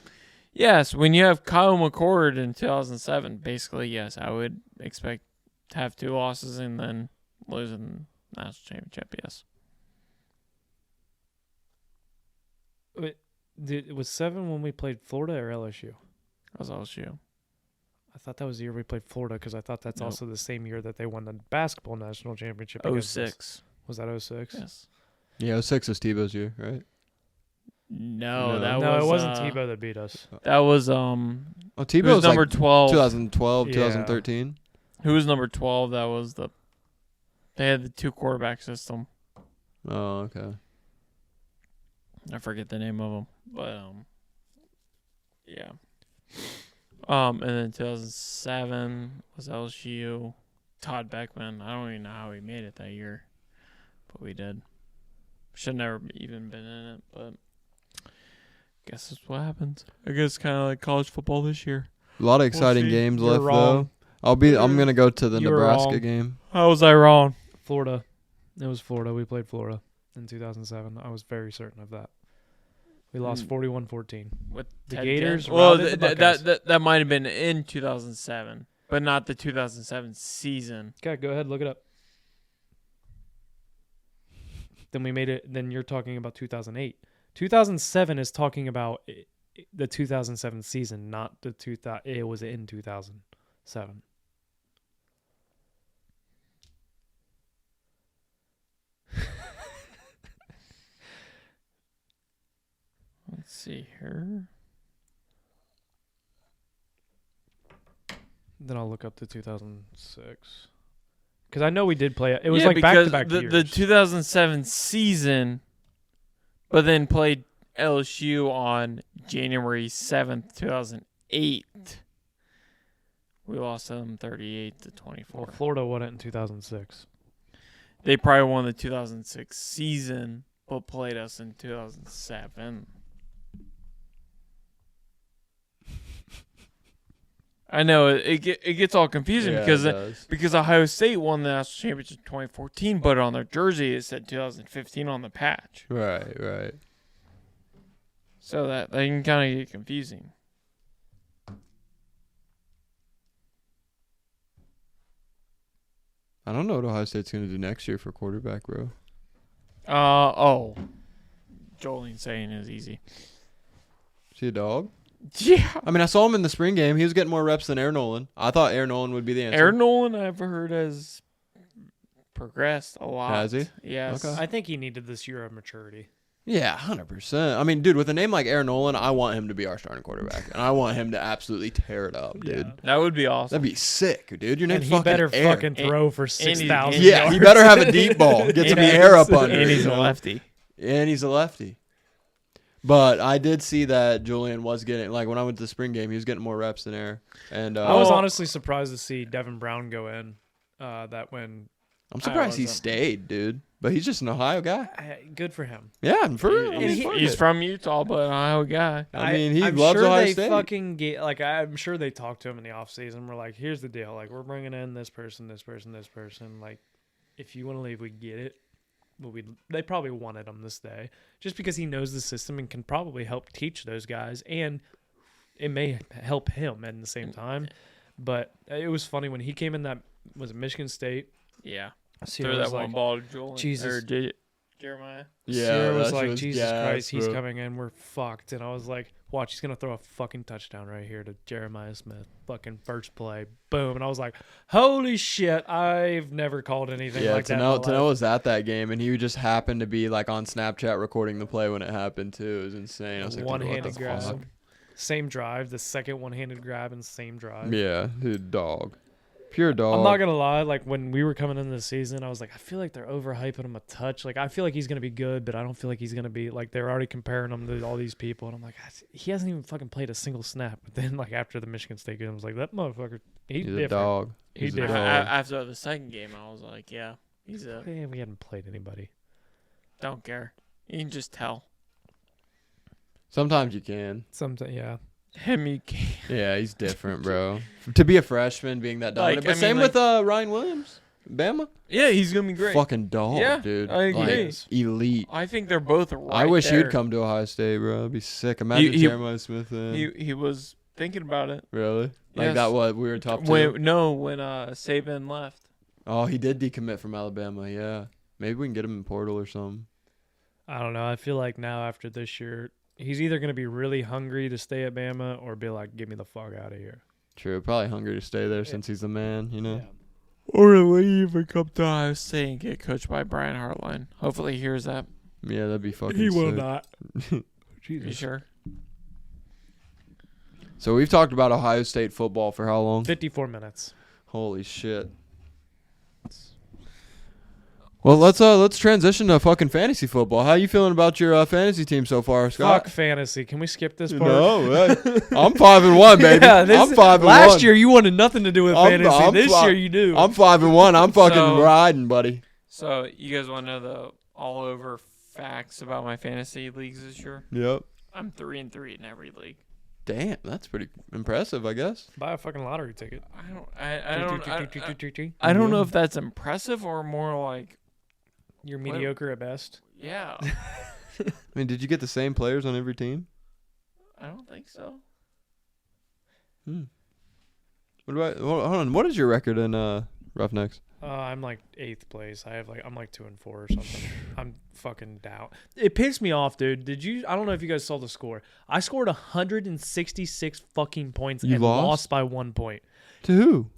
Yes, when you have Kyle McCord in 2007, basically, yes, I would expect to have 2 losses and then losing the national championship, yes. It was 7 when we played Florida or LSU? That was LSU. I thought that was the year we played Florida because I thought that's Nope. also the same year that they won the basketball national championship. against us. 06. Was that 06? Yes. Yeah, 06 was Tebow's year, right? No, No. that No, was... it wasn't Tebow that beat us. That was, Oh, who Tebow was number like 12? 2012, Yeah. 2013. Who was number 12? That was the... They had the 2 quarterback system. Oh, okay. I forget the name of them, but yeah. And then 2007 was LSU. Todd Beckman. I don't even know how we made it that year, but we did. Should never even been in it, but guess that's what happens. I guess kind of like college football this year. A lot of exciting see. games You're left wrong. though. I'm gonna go to the You were Nebraska wrong. game. How was I wrong? Florida. It was Florida. We played Florida in 2007. I was very certain of that. We lost 41-14. With The Ted Gators Ginn? Well, routed the Buckeyes. that might have been in 2007, but not the 2007 season. Okay, go ahead, look it up. Then we made it. Then you're talking about 2008. 2007 is talking about the 2007 season, not the 2000. It was in 2007. Let's see here. Then I'll look up the 2006. Because I know we did play it. It was Yeah, like back-to-back the, years. the 2007 season, but then played LSU on January 7th, 2008. We lost them 38-24. Well, Florida won it in 2006. They probably won the 2006 season, but played us in 2007. I know it gets all confusing because Ohio State won the national championship in 2014, but on their jersey it said 2015 on the patch. Right. So that can kind of get confusing. I don't know what Ohio State's going to do next year for quarterback, bro. Jolene saying is easy. Is he a dog? Yeah. I mean, I saw him in the spring game. He was getting more reps than Aaron Nolan. I thought Aaron Nolan would be the answer. Aaron Nolan, I've heard, has progressed a lot. Has he? Yes. Okay. I think he needed this year of maturity. Yeah, 100%. I mean, dude, with a name like Aaron Nolan, I want him to be our starting quarterback. And I want him to absolutely tear it up, dude. Yeah. That would be awesome. That'd be sick, dude. Your And name's he fucking better Air. fucking throw for 6,000 Yeah, yards. he better have a deep ball. Get some air up under. And he's you a know? lefty. And he's a lefty. But I did see that Julian was getting, like, when I went to the spring game, he was getting more reps than Air. And I was honestly surprised to see Devin Brown go in. That when I'm surprised he stayed, dude. But he's just an Ohio guy. good for him. Yeah, for real. I mean, He's from Utah, but an Ohio guy. I mean, he I'm loves sure Ohio they State. Fucking like I'm sure they talked to him in the offseason. We're like, here's the deal. Like, we're bringing in this person, this person, this person. Like, if you want to leave, we get it. But they probably wanted him this day just because he knows the system and can probably help teach those guys, and it may help him at the same time. But it was funny when he came in. That was Michigan State. Yeah. Sierra Throw that was one like, ball to Joel. Jesus. Jeremiah. Sierra was that like, was Jesus gas, Christ, he's bro. coming in. We're fucked. And I was like, watch, he's going to throw a fucking touchdown right here to Jeremiah Smith. Fucking first play. Boom. And I was like, holy shit, I've never called anything like that. Tano was at that game, and he just happened to be, like, on Snapchat recording the play when it happened, too. It was insane. I was like, one-handed what the grab. fuck? Same drive. The second one-handed grab and same drive. Yeah, dude, dog. Pure dog. I'm not going to lie. Like, when we were coming into the season, I was like, I feel like they're overhyping him a touch. Like, I feel like he's going to be good, but I don't feel like he's going to be, like, they're already comparing him to all these people. And I'm like, he hasn't even fucking played a single snap. But then, like, after the Michigan State game, I was like, that motherfucker, he's different. a dog. He's a different. dog. After the second game, I was like, yeah, he's a. We hadn't played anybody. Don't care. You can just tell. Sometimes you can. Sometimes, yeah. Him, you can't. Yeah, he's different, bro. To be a freshman, being that dominant. But same with Ryan Williams. Bama. Yeah, he's going to be great. Fucking dog, Yeah, dude. I agree. Like, elite. I think they're both right I wish there. he'd come to Ohio State, bro. That'd be sick. Imagine Jeremiah Smith in. He was thinking about it. Really? Like Yes. that what we were top two? When Saban left. Oh, he did decommit from Alabama, yeah. Maybe we can get him in portal or something. I don't know. I feel like now after this year, he's either going to be really hungry to stay at Bama or be like, get me the fuck out of here. True. Probably hungry to stay there since he's the man, you know? Yeah. Or leave and come to Ohio State and get coached by Brian Hartline. Hopefully he hears that. Yeah, that'd be fucking He sick. will not. You sure? So we've talked about Ohio State football for how long? 54 minutes. Holy shit. Well, let's transition to fucking fantasy football. How you feeling about your fantasy team so far, Scott? Fuck fantasy. Can we skip this part? No, I'm 5-1, baby. I'm 5-1. Last year you wanted nothing to do with fantasy. This year you do. I'm 5-1. I'm fucking riding, buddy. So you guys want to know the all over facts about my fantasy leagues this year? Yep. I'm 3-3 in every league. Damn, that's pretty impressive, I guess. Buy a fucking lottery ticket. I don't know if that's impressive or more like You're mediocre at best. yeah. I mean, did you get the same players on every team? I don't think so. What about? Hold on. What is your record in Roughnecks? I'm like 8th place. I'm like 2-4 or something. I'm fucking down. It pissed me off, dude. I don't know if you guys saw the score. I scored 166 fucking points and lost by 1 point. To who?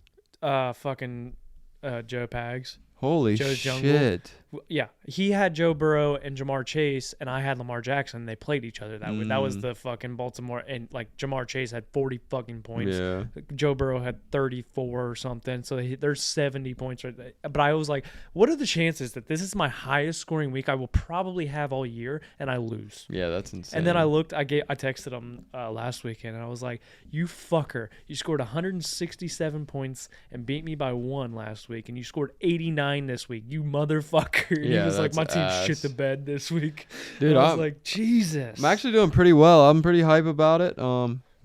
Fucking Joe Pags. Holy Joe's shit! Yeah, he had Joe Burrow and Jamar Chase, and I had Lamar Jackson. They played each other that way. That was the fucking Baltimore, and like Jamar Chase had 40 fucking points. Yeah. Joe Burrow had 34 or something. So there's 70 points right there. But I was like, what are the chances that this is my highest scoring week I will probably have all year, and I lose? Yeah, that's insane. And then I looked. I texted him last weekend, and I was like, "You fucker! You scored 167 points and beat me by 1 last week, and you scored 89 this week. You motherfucker!" And Yeah, he was like, "My team ass. shit the bed this week." Dude, and I was like, "Jesus!" I'm actually doing pretty well. I'm pretty hype about it.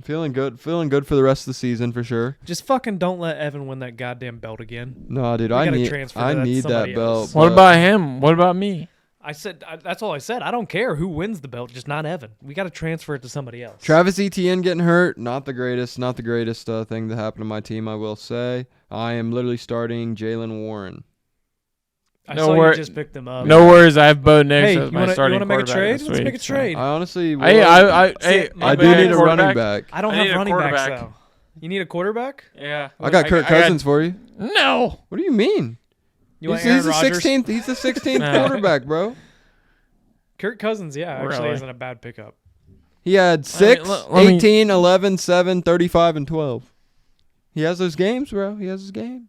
Feeling good for the rest of the season for sure. Just fucking don't let Evan win that goddamn belt again. No, dude, We I gotta need transfer that somebody belt. else. What but- about him? What about me? I said that's all I said. I don't care who wins the belt, just not Evan. We got to transfer it to somebody else. Travis Etienne getting hurt? Not the greatest thing that happened to my team. I will say I am literally starting Jalen Warren. I No saw wor- you just picked them up. No worries. I have Bo Nix Hey, as you my want starting to make a quarterback trade? this Let's make a week, so- trade. I honestly, Hey, I do need a running back. I don't I need have a running backs quarterback. though. You need a quarterback? Yeah. I got Kirk Cousins for you. No. What do you mean? You want He's Aaron the Rodgers? 16th. He's the 16th Nah. quarterback, bro. Kirk Cousins, yeah, actually Really? isn't a bad pickup. He had 6, let me- 18, 11, 7, 35, and 12. He has those games, bro. He has his games.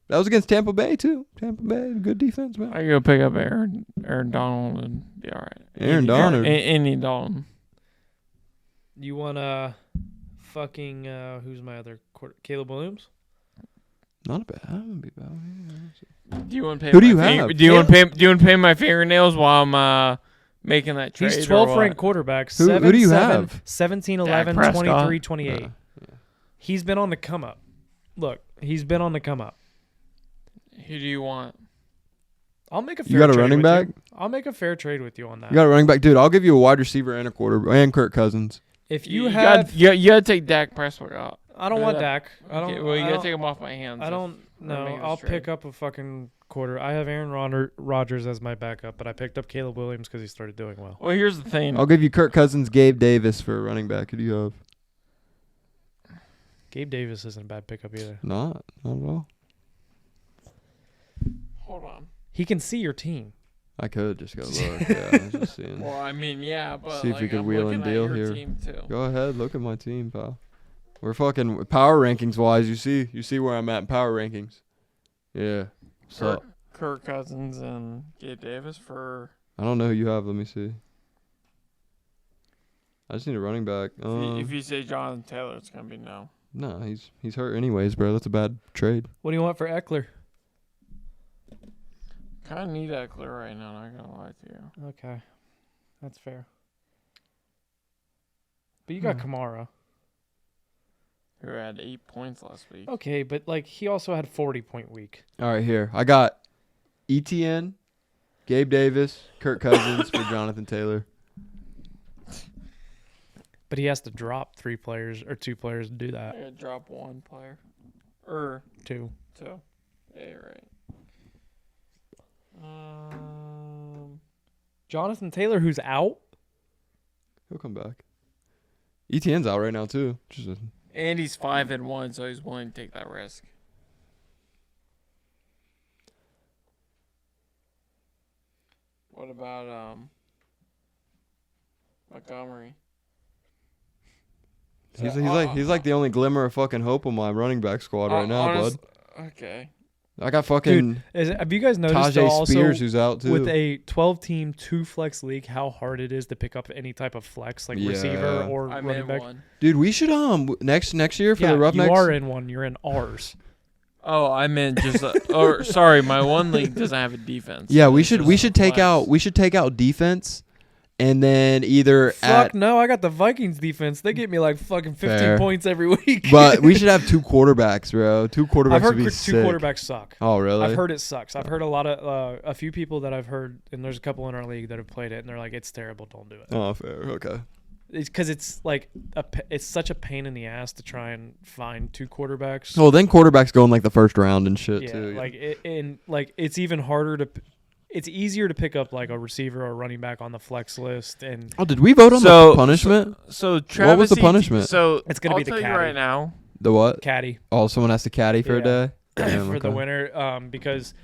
That was against Tampa Bay, too. Tampa Bay, good defense, man. I can go pick up Aaron Donald and be all right. Aaron Donald. Andy Dalton. You want fucking who's my other quarter? Caleb Williams? Not bad. That wouldn't be bad. Do you want to pay? Who do my you have? Do you want to pay? Do you want to pay my fingernails while I'm making that trade? He's or 12th what? ranked quarterback. Who do you have? 17, Dak 11, Prescott. 23, 28. Yeah. He's been on the come up. Look, he's been on the come up. Who do you want? I'll make a fair You got a trade running with back? you. I'll make a fair trade with you on that. You got a running back, dude. I'll give you a wide receiver and a quarter and Kirk Cousins. If you got have, you got to take Dak Prescott out. I don't do want that. Dak. I don't. Okay, well, you I got to don't- take him off my hands. I don't. No, make this I'll trade. pick up a fucking quarter. I have Aaron Rodgers as my backup, but I picked up Caleb Williams because he started doing well. Well, here's the thing. I'll give you Kirk Cousins, Gabe Davis for a running back. Who do you have? Gabe Davis isn't a bad pickup either. Not at all. Hold on. He can see your team. I could just go look. Yeah, I was just seeing. Well, I mean, yeah, but See if we like, could I'm wheel looking and at deal your here. Team too. Go ahead, look at my team, pal. We're fucking power rankings wise. You see where I'm at in power rankings. Yeah. So Kirk Cousins and Gabe Davis for. I don't know who you have. Let me see. I just need a running back. If you say Jonathan Taylor, it's gonna be no. No, he's hurt anyways, bro. That's a bad trade. What do you want for Eckler? Kind of need Eckler right now. Not gonna lie to you. Okay, that's fair. But you got Kamara. Who had 8 points last week? Okay, but like he also had 40-point week. All right, here I got ETN, Gabe Davis, Kirk Cousins for Jonathan Taylor. But he has to drop 2 players to do I that. gotta drop one player. Or 2. two. Yeah, you're right. Jonathan Taylor, who's out. He'll come back. ETN's out right now too. And he's 5-1, so he's willing to take that risk. What about Montgomery? He's like the only glimmer of fucking hope on my running back squad right now, bud. Okay. I got fucking Have you guys noticed though, Tajay also Spears who's out too. with a 12-team 2-flex league, how hard it is to pick up any type of flex, like receiver Yeah. or I'm running in back? one. Dude, we should next year for Yeah, the Roughnecks. you are in one. You're in ours. Oh, I meant just or sorry, my one league doesn't have a defense. Yeah, we It's should just take flex. out defense, and then either Fuck no, I got the Vikings defense. They get me like fucking 15 Fair. points every week. but we should have 2 quarterbacks, bro. 2 quarterbacks I've heard would be 2 sick. quarterbacks suck. Oh, really? I've heard it sucks. I've heard a few people that I've heard, and there's a couple in our league that have played it, and they're like, it's terrible. Don't do it. Oh, fair. Okay. It's because it's like it's such a pain in the ass to try and find 2 quarterbacks. Well, then quarterbacks go in like the first round and shit Yeah, too. it's even harder to. It's easier to pick up like a receiver or a running back on the flex list, and Oh, did we vote on the punishment? So Travis was the punishment? So It's gonna I'll be the tell you caddy. right now. The what? caddy Oh, someone has to caddy for a Yeah. day. Damn, for the okay. winner, because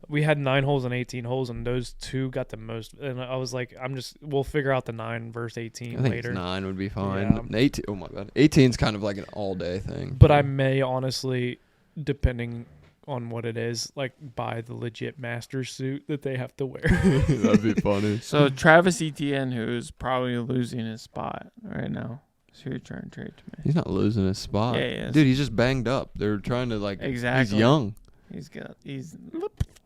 We had 9 holes and 18 holes, and those 2 got the most. And I was like, we'll figure out the 9 versus 18 I think later. 9 would be fine. Yeah. 18, oh my god, 18's kind of like an all day thing. But I may honestly, depending on what it is, like buy the legit master suit that they have to wear. That'd be funny. So Travis Etienne, who's probably losing his spot right now. So you're trying to trade to me. He's not losing his spot. Yeah, he is. Dude, he's just banged up. They're trying to exactly. He's young. He's.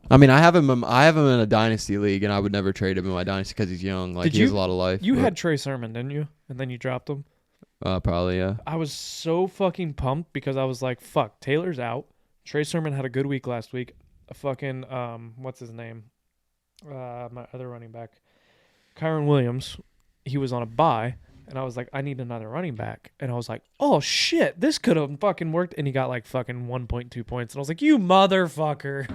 I mean, I have him in a dynasty league, and I would never trade him in my dynasty because he's young. Like, he has a lot of life. You had Trey Sermon, didn't you? And then you dropped him. Probably, yeah. I was so fucking pumped because I was like, "Fuck, Taylor's out." Trey Sermon had a good week last week. Fucking what's his name? My other running back, Kyron Williams. He was on a bye, and I was like, I need another running back. And I was like, oh shit, this could have fucking worked. And he got like fucking 1.2 points, and I was like, you motherfucker.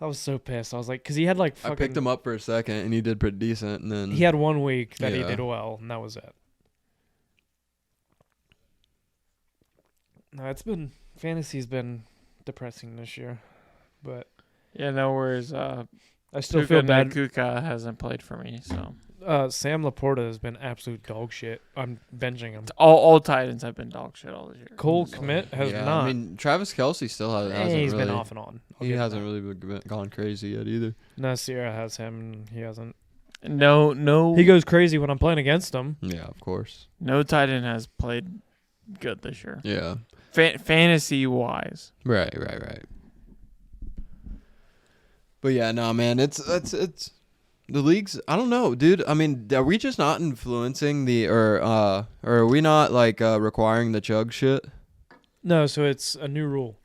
I was so pissed. I was like, because he had like fucking. I picked him up for a second, and he did pretty decent, and then he had 1 week that he did well, and that was it. No, fantasy's been depressing this year, but yeah, no worries. I still feel bad. Kuka hasn't played for me, so Sam Laporta has been absolute dog shit. I'm benching him. All Titans have been dog shit all this year. Cole Kmet has not. I mean, Travis Kelce still hasn't. He's really, been off and on. He hasn't really gone crazy yet either. No, Sierra has him, and he hasn't. No. He goes crazy when I'm playing against him. Yeah, of course. No Titan has played good this year. Yeah. Fantasy wise. Right. But yeah, no, man, it's the leagues. I don't know, dude. I mean, are we just not influencing or are we not requiring the chug shit? No, so it's a new rule.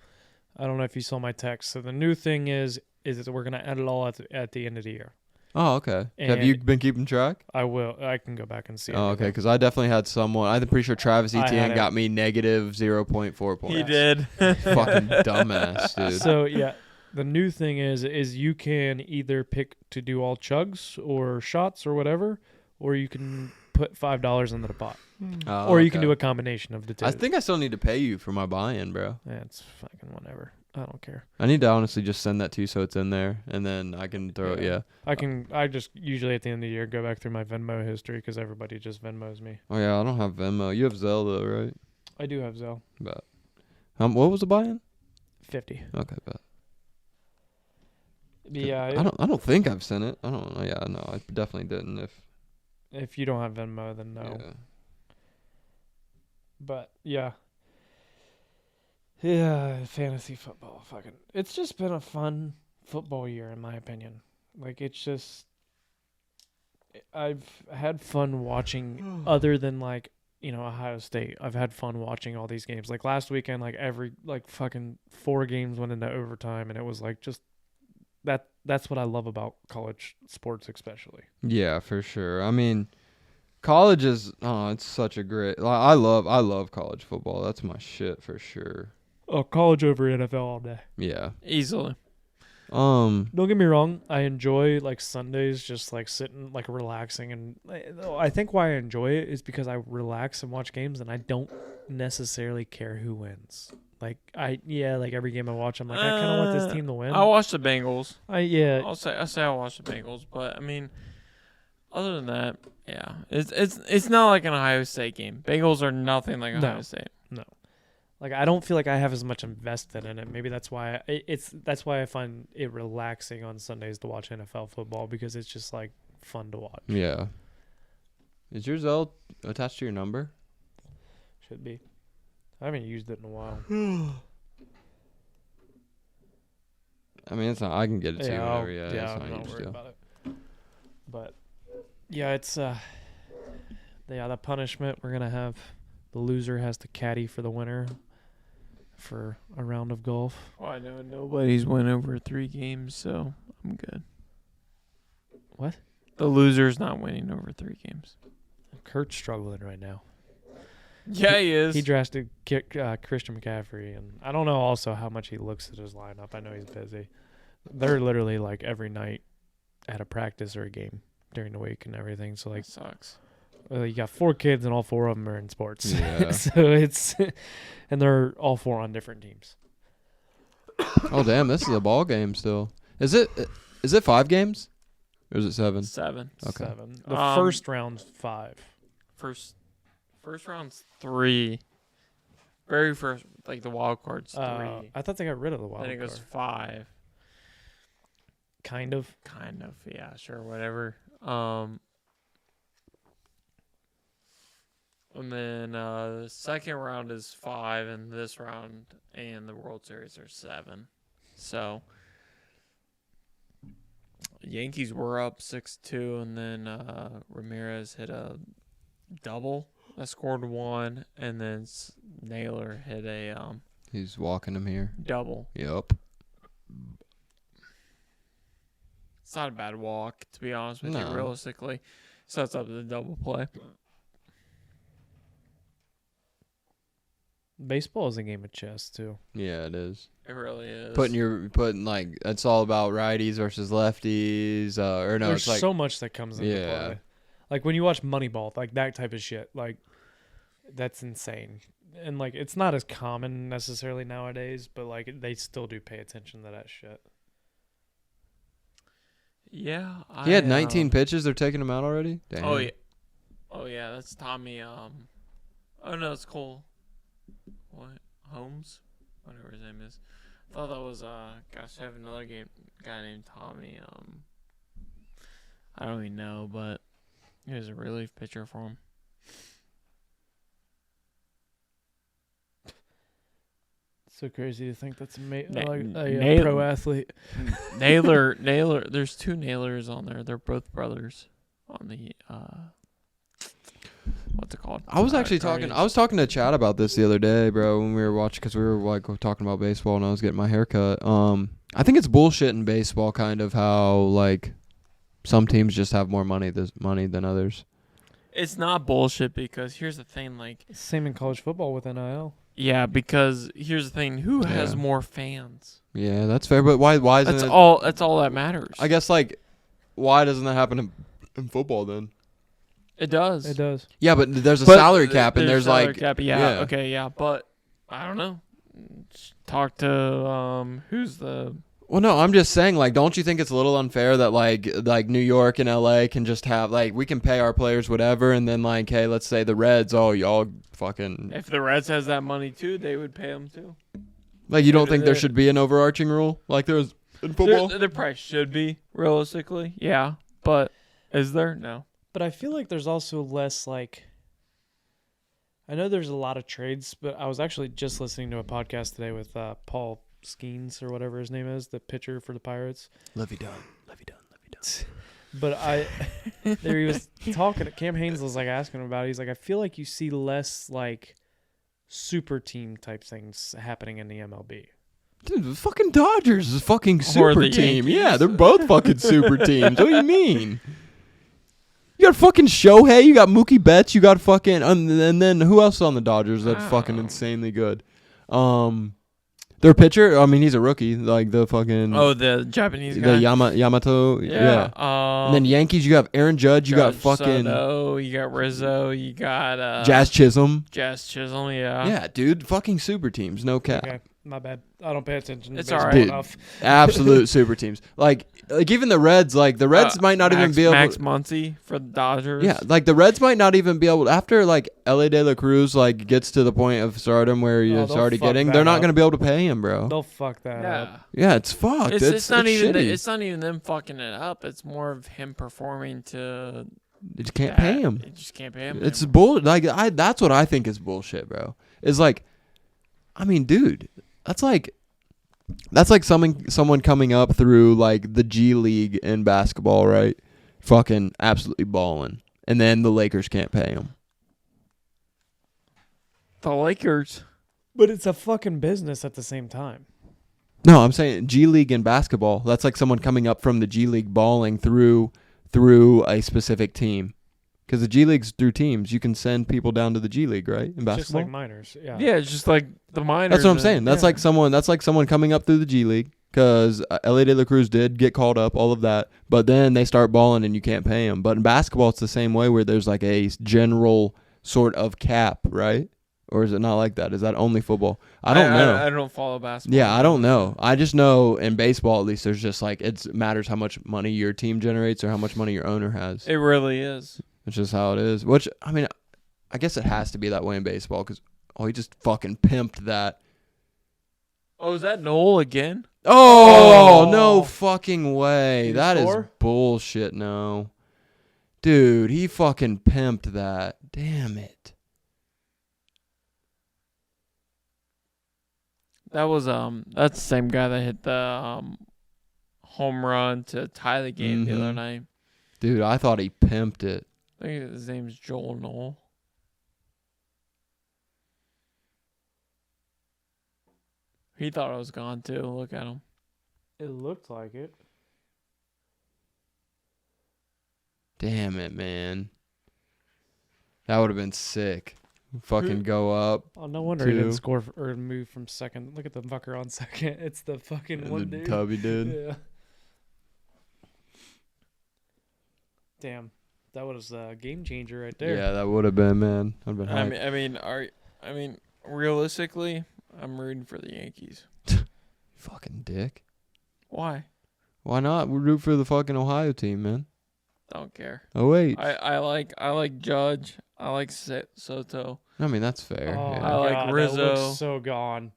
I don't know if you saw my text. So the new thing is that we're gonna add it all at the end of the year. Oh, okay. And have you been keeping track? I will. I can go back and see. Oh, okay. Because I definitely had someone. I'm pretty sure Travis Etienne got me negative 0.4 points. He did. Fucking dumbass, dude. So yeah, the new thing is you can either pick to do all chugs or shots or whatever, or you can put $5 into the pot, or you can do a combination of the two. I think I still need to pay you for my buy-in, bro. Yeah, it's fucking whatever. I don't care. I need to honestly just send that to you so it's in there, and then I can throw it. Yeah. I just usually at the end of the year go back through my Venmo history because everybody just Venmos me. Oh yeah, I don't have Venmo. You have Zelle though, right? I do have Zelle. But what was the buy-in? 50. Okay, bet. Yeah. I don't think I've sent it. I don't know. Yeah, no, I definitely didn't. If you don't have Venmo, then no. Yeah. But yeah. Yeah, fantasy football, it's just been a fun football year in my opinion. Like it's just, I've had fun watching other than Ohio State. I've had fun watching all these games. Like last weekend, every fucking 4 games went into overtime, and it was just that's what I love about college sports, especially. Yeah, for sure. I mean, college is it's such a great. I love college football. That's my shit for sure. Oh, college over NFL all day. Yeah, easily. Don't get me wrong. I enjoy Sundays, just sitting, relaxing, and I think why I enjoy it is because I relax and watch games, and I don't necessarily care who wins. Every game I watch, I'm I kind of want this team to win. I watch the Bengals. I'll say I watch the Bengals, but I mean, other than that, yeah, it's not like an Ohio State game. Bengals are nothing like Ohio State. No. I don't feel like I have as much invested in it. Maybe that's why that's why I find it relaxing on Sundays to watch NFL football, because it's just fun to watch. Yeah. Is your Zelle attached to your number? Should be. I haven't used it in a while. I mean, it's not. I can get it to you whenever. Yeah, I'm not worried about it. But yeah, it's the punishment we're gonna have. The loser has to caddy for the winner for a round of golf. Well, I know nobody's won over 3 games, so I'm good. What? The loser's not winning over 3 games. Kurt's struggling right now. Yeah, he is. He drafted Christian McCaffrey, and I don't know also how much he looks at his lineup. I know he's busy. They're literally every night at a practice or a game during the week and everything. So that sucks. You got 4 kids, and all 4 of them are in sports. Yeah. So and they're all 4 on different teams. Oh damn! This is a ball game still. Is it 5 games? Or is it 7? 7. Okay. 7. The first round's 5. First round's 3. Very first, like the wild card's 3. I thought they got rid of the wild Then it card. goes 5. Kind of. Yeah, sure, whatever. And then the second round is 5, and this round and the World Series are 7. So Yankees were up 6-2, and then Ramirez hit a double that scored 1, and then Naylor hit a He's walking him here. double. Yep. It's not a bad walk, to be honest with you, No. realistically. Sets up the double play. Baseball is a game of chess too. Yeah, it is. It really is. Putting like it's all about righties versus lefties. Or no, There's it's like so much that comes into Yeah. play. Like when you watch Moneyball, like that type of shit, like that's insane. And like it's not as common necessarily nowadays, but like they still do pay attention to that shit. yeah. he had 19 pitches. They're taking him out already. Damn. Oh yeah, that's Tommy. Oh no, it's Cole. What? Holmes? Whatever his name is. I thought that was gosh, I have another guy named Tommy. I don't even know, but he was a relief pitcher for him. So crazy to think that's a Nail- pro athlete. Naylor. There's 2 Naylors on there. They're both brothers on the what's it called? I was actually talking. I was talking to Chad about this the other day, bro, when we were watching, because we were like talking about baseball, and I was getting my hair cut. I think it's bullshit in baseball, kind of how like some teams just have more money than others. It's not bullshit, because here's the thing, like Same in college football with NIL. yeah, because here's the thing, who has Yeah. more fans? Yeah, that's fair. But why isn't That's it? all that matters. I guess like, why doesn't that happen in football then? It does. It does. Yeah, but there's a But salary cap, and there's salary like cap, yeah, okay, yeah, but I don't know. Talk to who's the Well, no, I'm just saying, like, don't you think it's a little unfair that like New York and LA can just have like we can pay our players whatever, and then like, hey, let's say the Reds, oh y'all fucking if the Reds has that money too, they would pay them too. like you don't Maybe think there they're- should be an overarching rule like there is in football? There probably should be, realistically, yeah, but is there? No. But I feel like there's also less like I know there's a lot of trades, but I was actually just listening to a podcast today with Paul Skeens or whatever his name is, the pitcher for the Pirates. Levy done. But there he was talking. Cam Haynes was like asking him about it. He's like, I feel like you see less like super team type things happening in the MLB. Dude, the fucking Dodgers is a fucking Or super the team. Yankees. Yeah, they're both fucking super teams. What do you mean? You got fucking Shohei, you got Mookie Betts, you got fucking, and then who else is on the Dodgers that's fucking insanely good? Their pitcher, I mean, he's a rookie, like the fucking The Japanese the guy. Yamato, yeah. And then Yankees, you got Aaron Judge, you got fucking Soto, you got Rizzo, you got Jazz Chisholm. Jazz Chisholm, yeah. Yeah, dude, fucking super teams, no cap. Okay, my bad. I don't pay attention to It's baseball all right. enough. Absolute super teams. Like even the Reds, like the Reds might not even be able. Max Muncy for the Dodgers. Yeah, like the Reds might not even be able to, after like L.A. De La Cruz like gets to the point of stardom where they'll it's already fuck getting, that they're not up. going to be able to pay him, bro. They'll fuck that Yeah. up. Yeah, it's fucked. It's not even shitty. it's not even them fucking it up. It's more of him performing to. You just can't that. pay him. You just can't pay him. It's anymore. bull. Like that's what I think is bullshit, bro. Is like, I mean, dude, that's like someone coming up through like the G League in basketball, right? Fucking absolutely balling, and then the Lakers can't pay him. The Lakers. But it's a fucking business at the same time. No, I'm saying G League in basketball. That's like someone coming up from the G League balling through a specific team. Because the G League's through teams. You can send people down to the G League, right? In Just basketball. like minors. Yeah. Yeah, it's just like the minors. That's what I'm and- saying. That's yeah. like someone coming up through the G League. Because L.A. De La Cruz did get called up, all of that. But then they start balling and you can't pay them. But in basketball, it's the same way where there's like a general sort of cap, right? Or is it not like that? Is that only football? I don't know. I don't follow basketball. Yeah, I don't know. I just know in baseball, at least, there's just like it matters how much money your team generates or how much money your owner has. It really is. It's just how it is. Which, I mean, I guess it has to be that way in baseball because, he just fucking pimped that. Oh, is that Noel again? Oh, no fucking way. Did That he is score? bullshit, no. Dude, he fucking pimped that. Damn it. That was that's the same guy that hit the home run to tie the game the other night. Dude, I thought he pimped it. I think his name's Joel Noel. He thought I was gone too. Look at him. It looked like it. Damn it, man. That would have been sick. Fucking go up. Oh, no wonder he didn't score or move from second. Look at the fucker on second. It's the fucking one dude. Tubby dude. Yeah. Damn, that was a game changer right there. Yeah, that would have been, man. I'd been hyped. I mean, realistically, I'm rooting for the Yankees. Fucking dick. Why? Why not? We root for the fucking Ohio team, man. Don't care. Oh wait. I like Judge. I like Soto. I mean, that's fair. Oh, yeah. I like God, Rizzo. That looks so gone.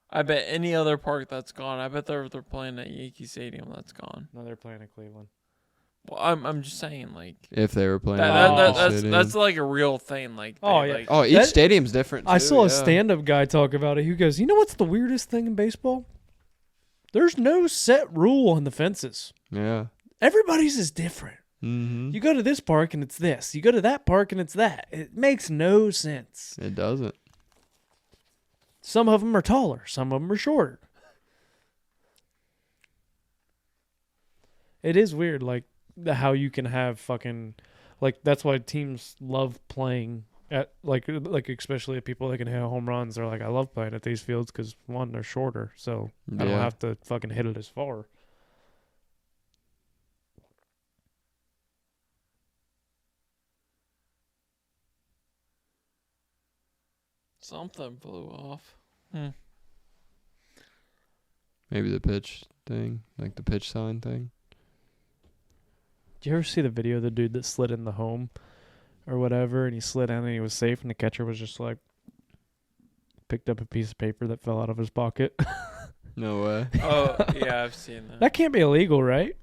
I bet any other park that's gone. I bet they're playing at Yankee Stadium. That's gone. No, they're playing at Cleveland. Well, I'm just saying, like If they were playing, that's like a real thing. Like each stadium's different. I too, saw a stand-up guy talk about it. He goes, "You know what's the weirdest thing in baseball? There's no set rule on the fences. Yeah. Everybody's is different. Mm-hmm. You go to this park and it's this. You go to that park and it's that. It makes no sense. It doesn't. Some of them are taller. Some of them are shorter. It is weird, like how you can have fucking, like that's why teams love playing at like especially people that can hit home runs. They're like, I love playing at these fields because one, they're shorter, so I don't have to fucking hit it as far. something flew off. Maybe the pitch thing, like the pitch sign thing. Did you ever see the video of the dude that slid in the home or whatever, and he slid in and he was safe, and the catcher was just like picked up a piece of paper that fell out of his pocket? No way. Oh yeah, I've seen that. That can't be illegal, right?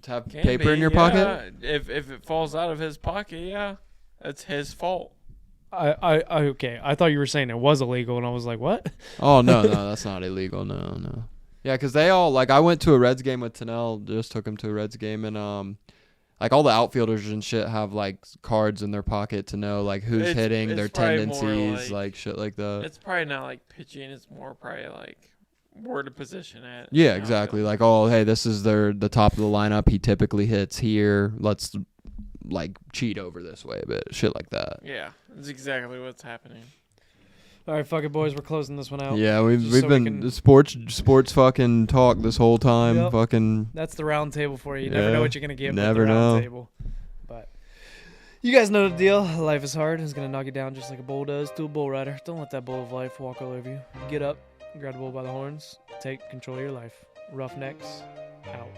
To have Can paper be, in your yeah. pocket? If it falls out of his pocket, yeah, that's his fault. Okay. I thought you were saying it was illegal, and I was like, what? Oh, no, that's not illegal. No. Yeah, because they all, like, I went to a Reds game with Tanel, just took him to a Reds game, and, like, all the outfielders and shit have, like, cards in their pocket to know, like, who's hitting, their tendencies, like, shit like that. It's probably not, like, pitching. It's more probably, like, where to position it. Yeah, exactly. Like, oh, hey, this is the top of the lineup. He typically hits here. Let's, like, cheat over this way a bit. Shit like that. Yeah, that's exactly what's happening. All right, fuck it, boys. We're closing this one out. Yeah, we've been sports fucking talk this whole time. Yep. Fucking. That's the round table for you. You never know what you're gonna get. Never with the round know. Table. But you guys know the deal. Life is hard. It's gonna knock you down just like a bull does to a bull rider. Don't let that bull of life walk all over you. Get up, grab the bull by the horns, take control of your life. Roughnecks out.